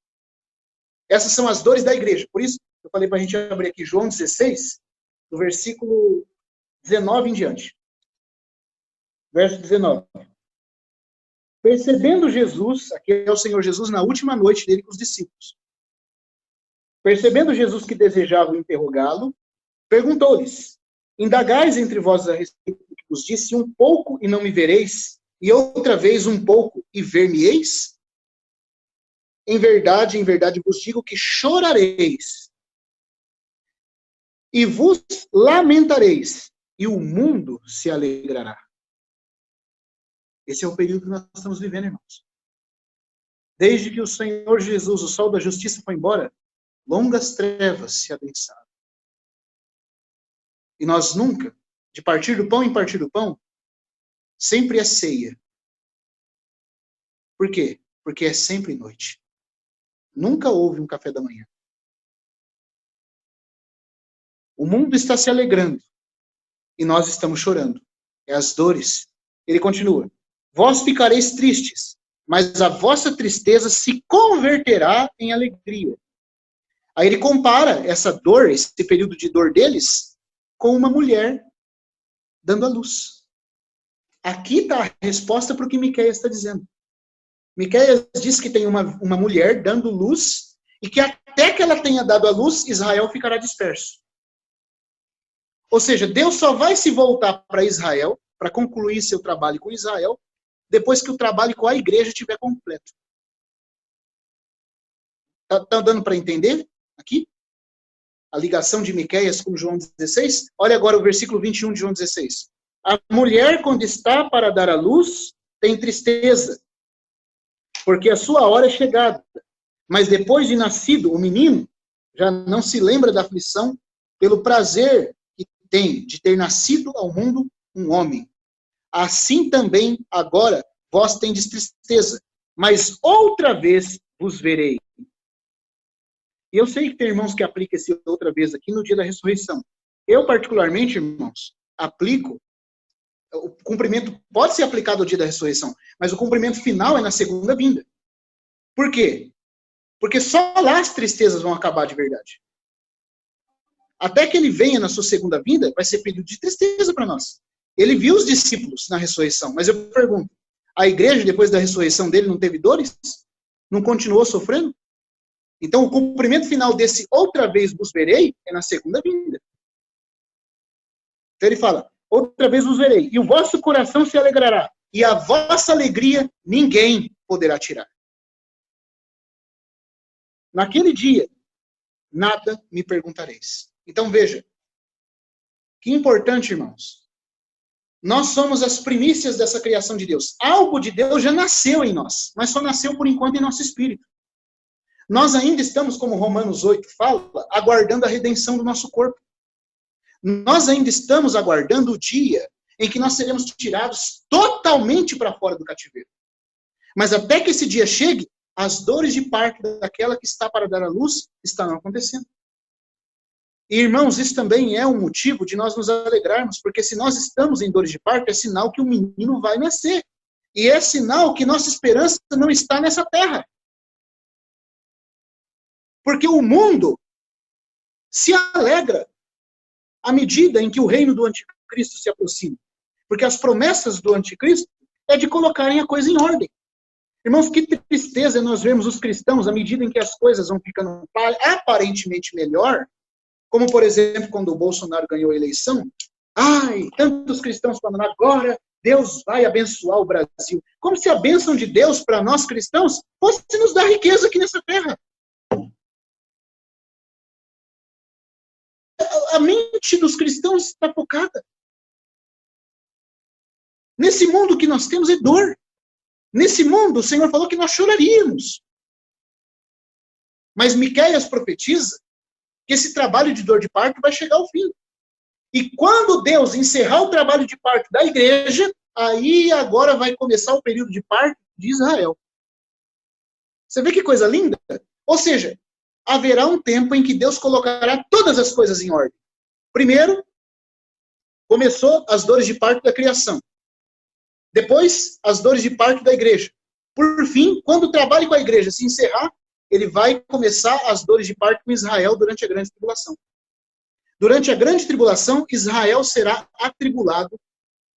Essas são as dores da igreja. Por isso, eu falei para a gente abrir aqui João 16, do versículo 19 em diante. Verso 19. Percebendo Jesus, aqui é o Senhor Jesus na última noite dele com os discípulos. Percebendo Jesus que desejavam interrogá-lo, perguntou-lhes: indagais entre vós a respeito do que vos disse, um pouco e não me vereis, e outra vez um pouco e ver-me-eis? Em verdade vos digo que chorareis, e vos lamentareis, e o mundo se alegrará. Esse é o período que nós estamos vivendo, irmãos. Desde que o Senhor Jesus, o sol da justiça, foi embora, longas trevas se adensaram. E nós nunca, de partir do pão em partir do pão, sempre é ceia. Por quê? Porque é sempre noite. Nunca houve um café da manhã. O mundo está se alegrando e nós estamos chorando. É as dores. Ele continua: vós ficareis tristes, mas a vossa tristeza se converterá em alegria. Aí ele compara essa dor, esse período de dor deles, com uma mulher dando à luz. Aqui está a resposta para o que Miqueias está dizendo. Miqueias diz que tem uma mulher dando luz e que até que ela tenha dado a luz, Israel ficará disperso. Ou seja, Deus só vai se voltar para Israel, para concluir seu trabalho com Israel, depois que o trabalho com a igreja estiver completo. Está dando para entender aqui? A ligação de Miqueias com João 16? Olha agora o versículo 21 de João 16. A mulher, quando está para dar à luz, tem tristeza, porque a sua hora é chegada. Mas depois de nascido o menino, já não se lembra da aflição pelo prazer que tem de ter nascido ao mundo um homem. Assim também agora vós tendes tristeza, mas outra vez vos verei. E eu sei que tem irmãos que aplicam esse outra vez aqui no dia da ressurreição. Eu, particularmente, irmãos, aplico. O cumprimento pode ser aplicado ao dia da ressurreição, mas o cumprimento final é na segunda vinda. Por quê? Porque só lá as tristezas vão acabar de verdade. até que ele venha na sua segunda vinda, vai ser período de tristeza para nós. Ele viu os discípulos na ressurreição, mas eu pergunto, a igreja, depois da ressurreição dele, não teve dores? Não continuou sofrendo? Então, o cumprimento final desse outra vez vos verei é na segunda vinda. Então ele fala, outra vez vos verei, e o vosso coração se alegrará, e a vossa alegria ninguém poderá tirar. Naquele dia, nada me perguntareis. Então veja, que importante, irmãos. Nós somos as primícias dessa criação de Deus. Algo de Deus já nasceu em nós, mas só nasceu por enquanto em nosso espírito. Nós ainda estamos, como Romanos 8 fala, aguardando a redenção do nosso corpo. Nós ainda estamos aguardando o dia em que nós seremos tirados totalmente para fora do cativeiro. Mas até que esse dia chegue, as dores de parto daquela que está para dar à luz estarão acontecendo. E, irmãos, isso também é um motivo de nós nos alegrarmos, porque se nós estamos em dores de parto, é sinal que o menino vai nascer. E é sinal que nossa esperança não está nessa terra. Porque o mundo se alegra à medida em que o reino do anticristo se aproxima. Porque as promessas do anticristo é de colocarem a coisa em ordem. Irmãos, que tristeza nós vemos os cristãos, à medida em que as coisas vão ficando aparentemente melhor, como, por exemplo, quando o Bolsonaro ganhou a eleição, tantos cristãos falando, agora Deus vai abençoar o Brasil. Como se a bênção de Deus para nós cristãos fosse nos dar riqueza aqui nessa terra. A mente dos cristãos está focada. Nesse mundo que nós temos é dor. Nesse mundo, o Senhor falou que nós choraríamos. Mas Miqueias profetiza que esse trabalho de dor de parto vai chegar ao fim. E quando Deus encerrar o trabalho de parto da igreja, aí agora vai começar o período de parto de Israel. Você vê que coisa linda? Ou seja, haverá um tempo em que Deus colocará todas as coisas em ordem. Primeiro, começou as dores de parto da criação. Depois, as dores de parto da igreja. Por fim, quando o trabalho com a igreja se encerrar, ele vai começar as dores de parto com Israel durante a grande tribulação. Durante a grande tribulação, Israel será atribulado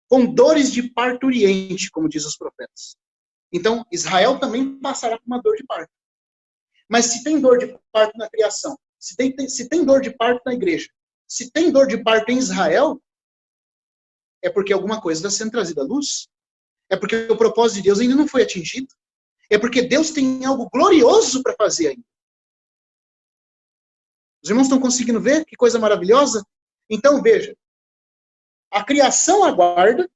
com dores de parturiente, como diz os profetas. Então, Israel também passará por uma dor de parto. Mas se tem dor de parto na criação, se tem dor de parto na igreja, se tem dor de parto em Israel, é porque alguma coisa está sendo trazida à luz. É porque o propósito de Deus ainda não foi atingido. É porque Deus tem algo glorioso para fazer ainda. Os irmãos estão conseguindo ver? Que coisa maravilhosa? Então, veja. A criação aguarda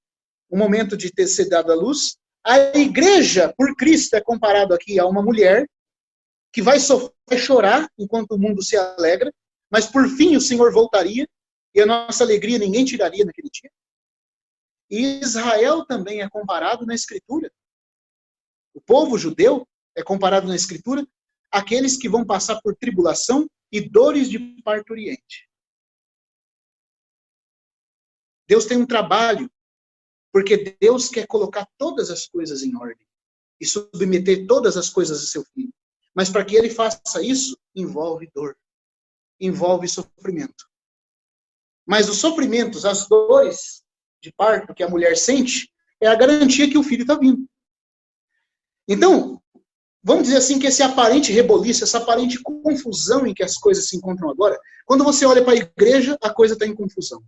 o momento de ter sido dado à luz. A igreja, por Cristo, é comparado aqui a uma mulher que vai sofrer, chorar enquanto o mundo se alegra, mas por fim o Senhor voltaria e a nossa alegria ninguém tiraria naquele dia. E Israel também é comparado na Escritura. O povo judeu é comparado na Escritura àqueles que vão passar por tribulação e dores de parturiente. Deus tem um trabalho, porque Deus quer colocar todas as coisas em ordem e submeter todas as coisas a seu filho. Mas para que ele faça isso, envolve dor, envolve sofrimento. Mas os sofrimentos, as dores de parto que a mulher sente, é a garantia que o filho está vindo. Então, vamos dizer assim que esse aparente reboliço, essa aparente confusão em que as coisas se encontram agora, quando você olha para a igreja, a coisa está em confusão.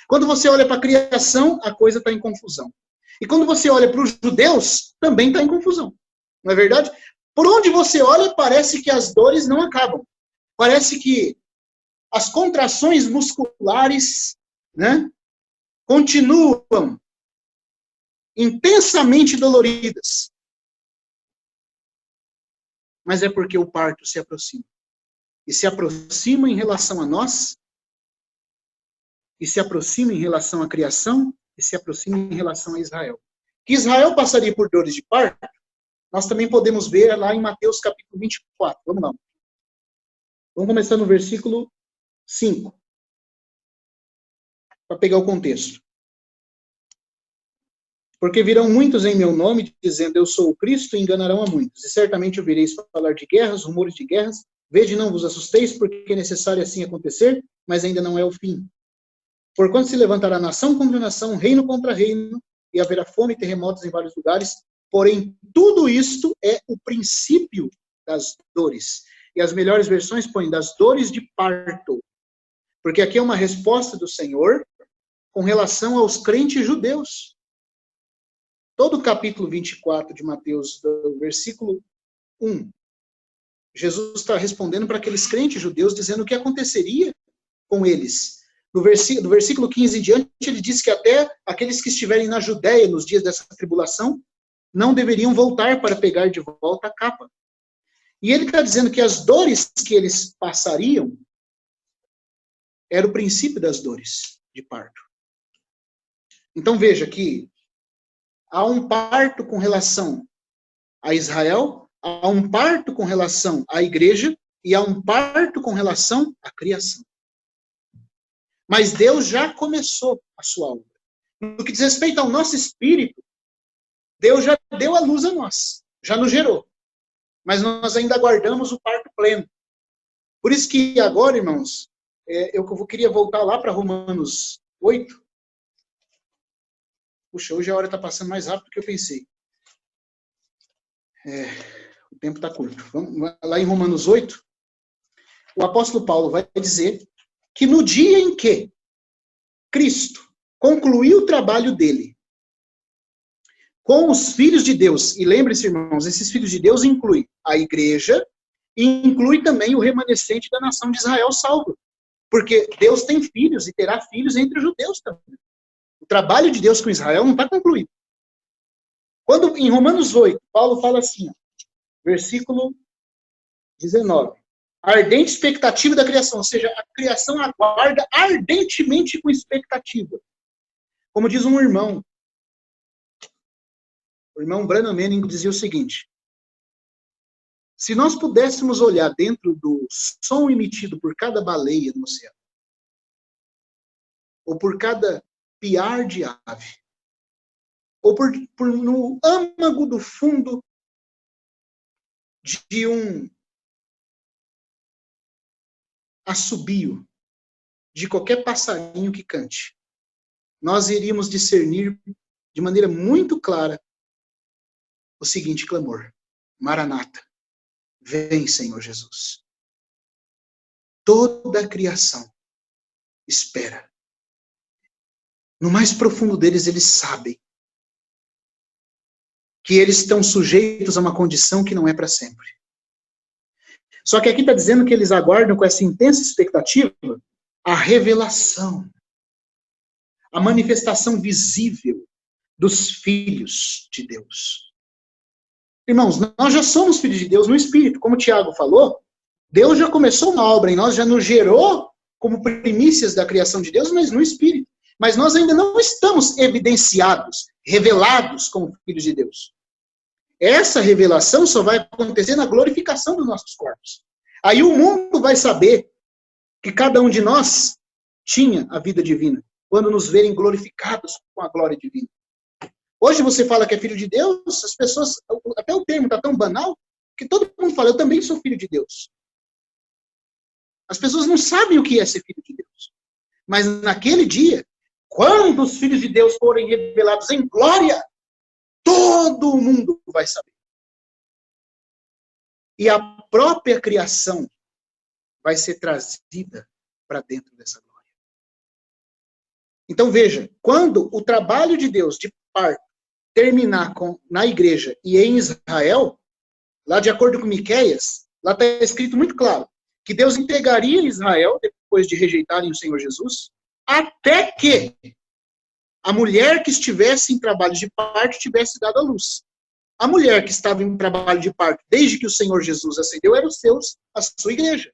Quando você olha para a criação, a coisa está em confusão. E quando você olha para os judeus, também está em confusão. Não é verdade? Por onde você olha, parece que as dores não acabam. Parece que as contrações musculares, né, continuam intensamente doloridas. Mas é porque o parto se aproxima. E se aproxima em relação a nós, e se aproxima em relação à criação, e se aproxima em relação a Israel. Que Israel passaria por dores de parto, nós também podemos ver lá em Mateus capítulo 24. Vamos lá. Vamos começar no versículo 5. Para pegar o contexto. Porque virão muitos em meu nome, dizendo, eu sou o Cristo, e enganarão a muitos. E certamente ouvireis falar de guerras, rumores de guerras. Vede, não vos assusteis, porque é necessário assim acontecer, mas ainda não é o fim. Porquanto se levantará nação contra nação, reino contra reino, e haverá fome e terremotos em vários lugares. Porém, tudo isto é o princípio das dores. E as melhores versões põem das dores de parto. Porque aqui é uma resposta do Senhor com relação aos crentes judeus. Todo o capítulo 24 de Mateus, do versículo 1, Jesus está respondendo para aqueles crentes judeus, dizendo o que aconteceria com eles. Do versículo 15 em diante, ele diz que até aqueles que estiverem na Judéia nos dias dessa tribulação, não deveriam voltar para pegar de volta a capa. E ele está dizendo que as dores que eles passariam era o princípio das dores de parto. Então veja que há um parto com relação a Israel, há um parto com relação à igreja e há um parto com relação à criação. Mas Deus já começou a sua obra. No que diz respeito ao nosso espírito, Deus já deu a luz a nós, já nos gerou. Mas nós ainda aguardamos o parto pleno. Por isso que agora, irmãos, eu queria voltar lá para Romanos 8. Puxa, hoje a hora está passando mais rápido do que eu pensei. O tempo está curto. Vamos lá em Romanos 8. O apóstolo Paulo vai dizer que no dia em que Cristo concluiu o trabalho dele com os filhos de Deus, e lembre-se, irmãos, esses filhos de Deus incluem a igreja e inclui também o remanescente da nação de Israel salvo. Porque Deus tem filhos e terá filhos entre os judeus também. O trabalho de Deus com Israel não está concluído. Quando em Romanos 8, Paulo fala assim, versículo 19. A ardente expectativa da criação, ou seja, a criação aguarda ardentemente com expectativa. Como diz um irmão, o irmão Branham Manning dizia o seguinte: se nós pudéssemos olhar dentro do som emitido por cada baleia no oceano, ou por cada piar de ave, ou por no âmago do fundo de um assobio de qualquer passarinho que cante, nós iríamos discernir de maneira muito clara o seguinte clamor: Maranata, vem, Senhor Jesus. Toda a criação espera. No mais profundo deles, eles sabem que eles estão sujeitos a uma condição que não é para sempre. Só que aqui está dizendo que eles aguardam com essa intensa expectativa a revelação, a manifestação visível dos filhos de Deus. Irmãos, nós já somos filhos de Deus no Espírito. Como o Tiago falou, Deus já começou uma obra em nós, já nos gerou como primícias da criação de Deus, mas no Espírito. Mas nós ainda não estamos evidenciados, revelados como filhos de Deus. Essa revelação só vai acontecer na glorificação dos nossos corpos. Aí o mundo vai saber que cada um de nós tinha a vida divina, quando nos verem glorificados com a glória divina. Hoje você fala que é filho de Deus, as pessoas, até o termo está tão banal, que todo mundo fala, eu também sou filho de Deus. As pessoas não sabem o que é ser filho de Deus. Mas naquele dia, quando os filhos de Deus forem revelados em glória, todo mundo vai saber. E a própria criação vai ser trazida para dentro dessa glória. Então veja, quando o trabalho de Deus de parto terminar na igreja e em Israel, lá de acordo com Miqueias, lá está escrito muito claro, que Deus entregaria Israel, depois de rejeitarem o Senhor Jesus, até que a mulher que estivesse em trabalho de parto tivesse dado à luz. A mulher que estava em trabalho de parto, desde que o Senhor Jesus ascendeu, era a sua igreja.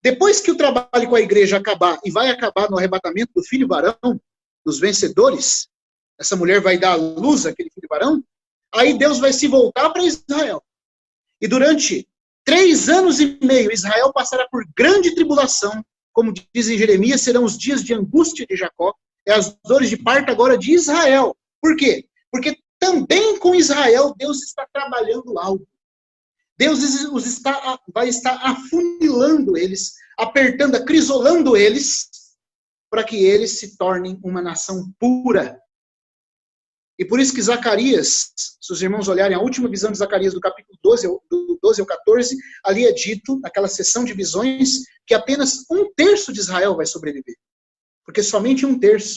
Depois que o trabalho com a igreja acabar, e vai acabar no arrebatamento do filho varão, dos vencedores, essa mulher vai dar à luz àquele filho varão, aí Deus vai se voltar para Israel. E durante 3 anos e meio, Israel passará por grande tribulação, como diz em Jeremias, serão os dias de angústia de Jacó, é as dores de parto agora de Israel. Por quê? Porque também com Israel Deus está trabalhando algo. Deus vai estar afunilando eles apertando, acrisolando eles, para que eles se tornem uma nação pura. E por isso que Zacarias, se os irmãos olharem a última visão de Zacarias, do capítulo 12, do 12 ao 14, ali é dito, naquela sessão de visões, que apenas 1/3 de Israel vai sobreviver. Porque somente 1/3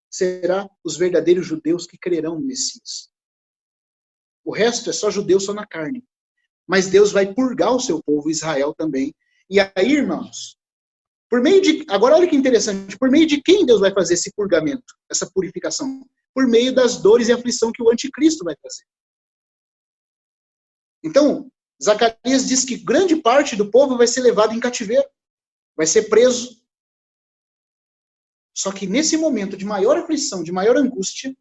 será os verdadeiros judeus que crerão no Messias. O resto é só judeu, só na carne. Mas Deus vai purgar o seu povo, Israel também. E aí, irmãos, por meio de... Agora olha que interessante, por meio de quem Deus vai fazer esse purgamento, essa purificação? Por meio das dores e aflição que o anticristo vai trazer. Então, Zacarias diz que grande parte do povo vai ser levado em cativeiro, vai ser preso. Só que nesse momento de maior aflição, de maior angústia,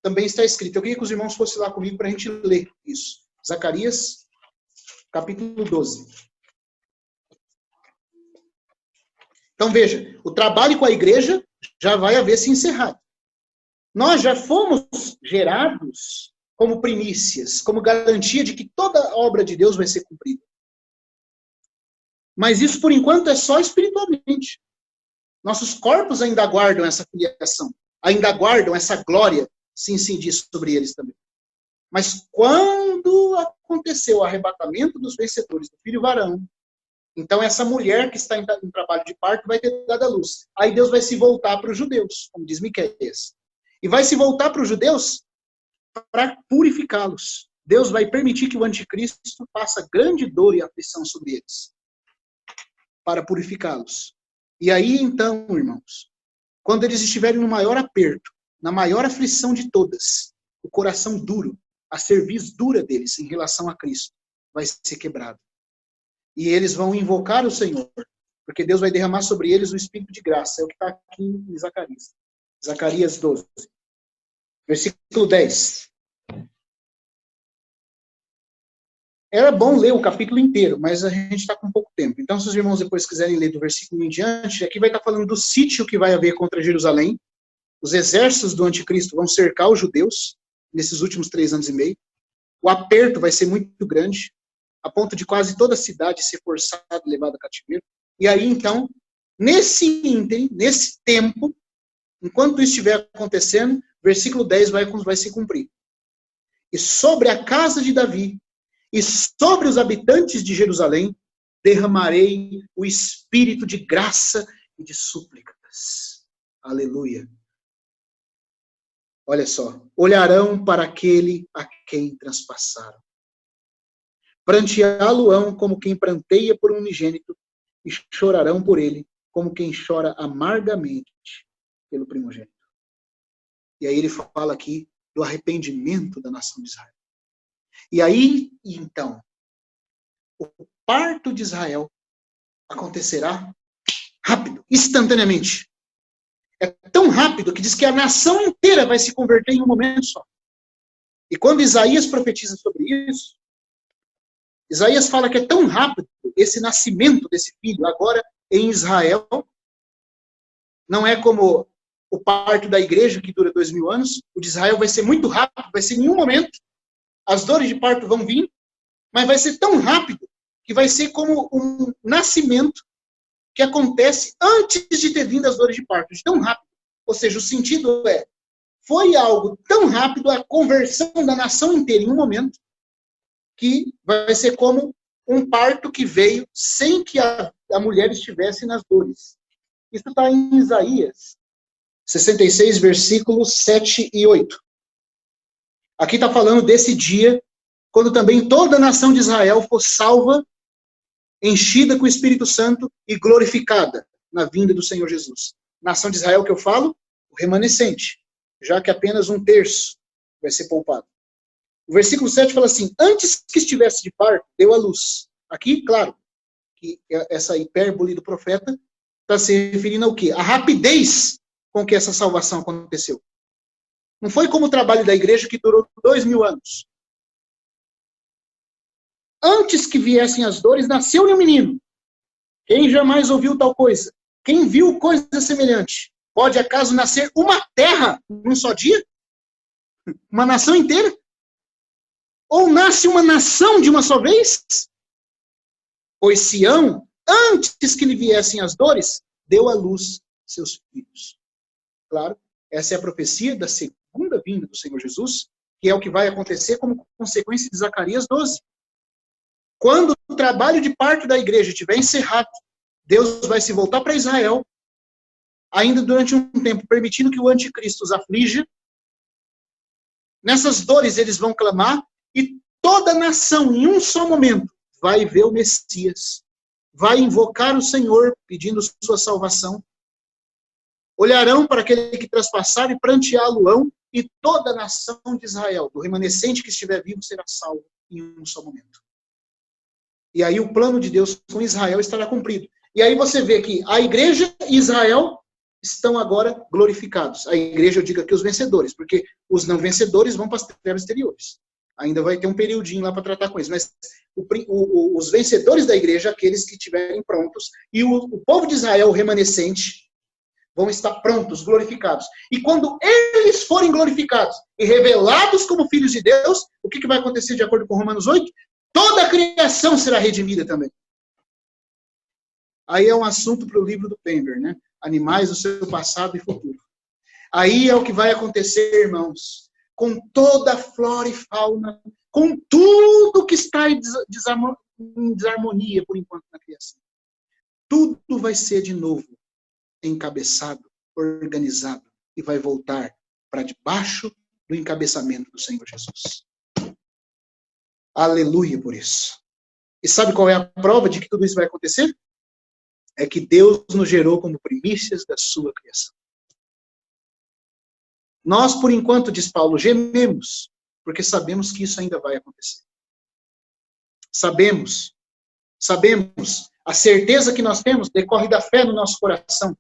também está escrito. Eu queria que os irmãos fossem lá comigo para a gente ler isso. Zacarias, capítulo 12. Então veja, o trabalho com a igreja já vai haver se encerrado. Nós já fomos gerados como primícias, como garantia de que toda a obra de Deus vai ser cumprida. Mas isso, por enquanto, é só espiritualmente. Nossos corpos ainda aguardam essa filiação, ainda aguardam essa glória se incidir sobre eles também. Mas quando aconteceu o arrebatamento dos vencedores do filho varão, então essa mulher que está em trabalho de parto vai ter dado à luz. Aí Deus vai se voltar para os judeus, como diz Miqueias. E vai se voltar para os judeus para purificá-los. Deus vai permitir que o anticristo faça grande dor e aflição sobre eles, para purificá-los. E aí, então, irmãos, quando eles estiverem no maior aperto, na maior aflição de todas, o coração duro, a cerviz dura deles em relação a Cristo, vai ser quebrado. E eles vão invocar o Senhor, porque Deus vai derramar sobre eles o Espírito de graça. É o que está aqui em Zacarias. Zacarias 12. Versículo 10. Era bom ler o capítulo inteiro, mas a gente está com pouco tempo. Então, se os irmãos depois quiserem ler do versículo em diante, aqui vai estar falando do sítio que vai haver contra Jerusalém. Os exércitos do anticristo vão cercar os judeus nesses últimos 3 anos e meio. O aperto vai ser muito grande, a ponto de quase toda a cidade ser forçada e levada a cativeiro. E aí, então, nesse ínterim, nesse tempo, enquanto isso estiver acontecendo, versículo 10 vai se cumprir. E sobre a casa de Davi, e sobre os habitantes de Jerusalém, derramarei o espírito de graça e de súplicas. Aleluia. Olha só. Olharão para aquele a quem transpassaram. Pranteá-lo-ão como quem pranteia por um unigênito, e chorarão por ele, como quem chora amargamente pelo primogênito. E aí ele fala aqui do arrependimento da nação de Israel. E aí, então, o parto de Israel acontecerá rápido, instantaneamente. É tão rápido que diz que a nação inteira vai se converter em um momento só. E quando Isaías profetiza sobre isso, Isaías fala que é tão rápido esse nascimento desse filho agora em Israel. Não é como o parto da igreja que dura 2000 anos. O de Israel vai ser muito rápido, vai ser em um momento. As dores de parto vão vir, mas vai ser tão rápido que vai ser como um nascimento que acontece antes de ter vindo as dores de parto, de tão rápido. Ou seja, o sentido é, foi algo tão rápido, a conversão da nação inteira em um momento, que vai ser como um parto que veio sem que a mulher estivesse nas dores. Isso está em Isaías 66, versículos 7 e 8. Aqui está falando desse dia, quando também toda a nação de Israel for salva, enchida com o Espírito Santo e glorificada na vinda do Senhor Jesus. Nação de Israel que eu falo, o remanescente, já que apenas 1/3 vai ser poupado. O versículo 7 fala assim, antes que estivesse de parto, deu à luz. Aqui, claro, que essa hipérbole do profeta está se referindo ao quê? A rapidez com que essa salvação aconteceu. Não foi como o trabalho da igreja que durou 2000 anos. Antes que viessem as dores, nasceu-lhe um menino. Quem jamais ouviu tal coisa? Quem viu coisa semelhante? Pode acaso nascer uma terra num só dia? Uma nação inteira? Ou nasce uma nação de uma só vez? Pois Sião antes que lhe viessem as dores, deu à luz seus filhos. Claro, essa é a profecia da segunda vinda do Senhor Jesus, que é o que vai acontecer como consequência de Zacarias 12. Quando o trabalho de parto da igreja estiver encerrado, Deus vai se voltar para Israel, ainda durante um tempo, permitindo que o anticristo os aflija. Nessas dores eles vão clamar, e toda a nação, em um só momento, vai ver o Messias, vai invocar o Senhor, pedindo sua salvação. Olharão para aquele que traspassar e pranteá-lo-ão, e toda a nação de Israel, do remanescente que estiver vivo, será salvo em um só momento. E aí o plano de Deus com Israel estará cumprido. E aí você vê que a igreja e Israel estão agora glorificados. A igreja, eu digo aqui os vencedores, porque os não vencedores vão para as trevas exteriores. Ainda vai ter um periodinho lá para tratar com eles. Mas os vencedores da igreja, aqueles que estiverem prontos, e o povo de Israel, o remanescente, vão estar prontos, glorificados. E quando eles forem glorificados e revelados como filhos de Deus, o que vai acontecer de acordo com Romanos 8? Toda a criação será redimida também. Aí é um assunto para o livro do Pember, né? Animais do seu passado e futuro. Aí é o que vai acontecer, irmãos, com toda a flora e fauna, com tudo que está em desarmonia por enquanto na criação. Tudo vai ser de novo encabeçado, organizado, e vai voltar para debaixo do encabeçamento do Senhor Jesus. Aleluia por isso. E sabe qual é a prova de que tudo isso vai acontecer? É que Deus nos gerou como primícias da sua criação. Nós, por enquanto, diz Paulo, gememos, porque sabemos que isso ainda vai acontecer. Sabemos. A certeza que nós temos decorre da fé no nosso coração,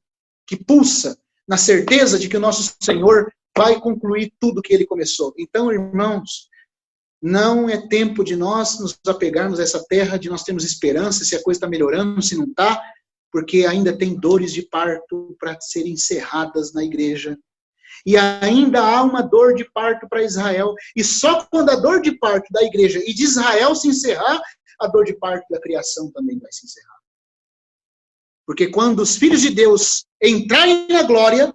que pulsa na certeza de que o nosso Senhor vai concluir tudo que Ele começou. Então, irmãos, não é tempo de nós nos apegarmos a essa terra, de nós termos esperança, se a coisa está melhorando, se não está, porque ainda tem dores de parto para serem encerradas na igreja. E ainda há uma dor de parto para Israel. E só quando a dor de parto da igreja e de Israel se encerrar, a dor de parto da criação também vai se encerrar. Porque quando os filhos de Deus entrarem na glória,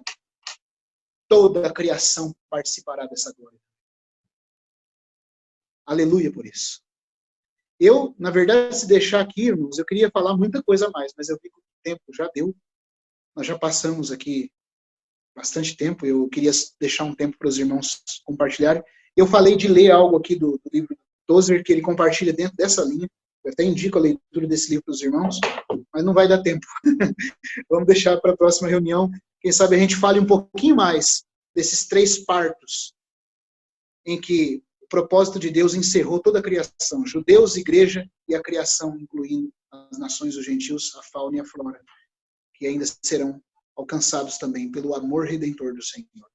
toda a criação participará dessa glória. Aleluia por isso. Eu, na verdade, se deixar aqui, irmãos, eu queria falar muita coisa a mais, mas eu vi que o tempo já deu. Nós já passamos aqui bastante tempo. Eu queria deixar um tempo para os irmãos compartilharem. Eu falei de ler algo aqui do livro do Tozer, que ele compartilha dentro dessa linha. Eu até indico a leitura desse livro para os irmãos, mas não vai dar tempo. Vamos deixar para a próxima reunião. Quem sabe a gente fale um pouquinho mais desses 3 partos em que o propósito de Deus encerrou toda a criação. Judeus, igreja e a criação, incluindo as nações, os gentios, a fauna e a flora, que ainda serão alcançados também pelo amor redentor do Senhor.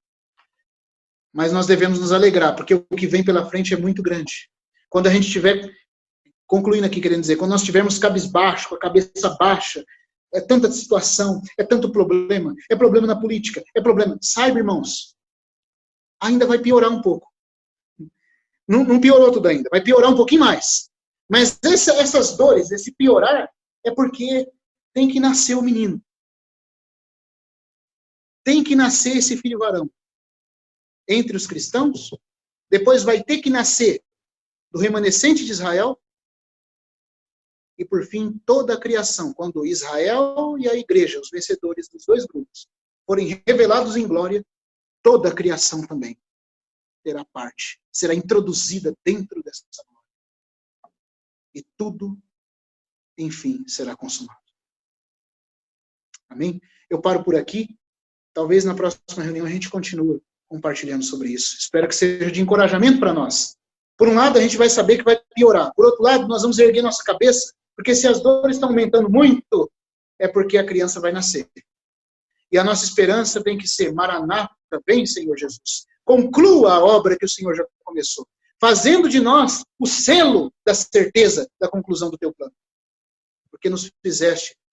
Mas nós devemos nos alegrar, porque o que vem pela frente é muito grande. Quando a gente estiver, concluindo aqui, querendo dizer, quando nós estivermos cabisbaixo, com a cabeça baixa, é tanta situação, é tanto problema, é problema na política, é problema. Saiba, irmãos, ainda vai piorar um pouco. Não piorou tudo ainda, vai piorar um pouquinho mais. Mas essas dores, esse piorar, é porque tem que nascer o menino. Tem que nascer esse filho varão entre os cristãos, depois vai ter que nascer do remanescente de Israel, e por fim toda a criação, quando Israel e a igreja, os vencedores dos 2 grupos, forem revelados em glória, toda a criação também terá parte, será introduzida dentro dessa glória. E tudo, enfim, será consumado. Amém? Eu paro por aqui. Talvez na próxima reunião a gente continue compartilhando sobre isso. Espero que seja de encorajamento para nós. Por um lado, a gente vai saber que vai piorar. Por outro lado, nós vamos erguer nossa cabeça, porque se as dores estão aumentando muito, é porque a criança vai nascer. E a nossa esperança tem que ser: Maranata, vem, Senhor Jesus. Conclua a obra que o Senhor já começou, fazendo de nós o selo da certeza da conclusão do teu plano. Porque nos fizeste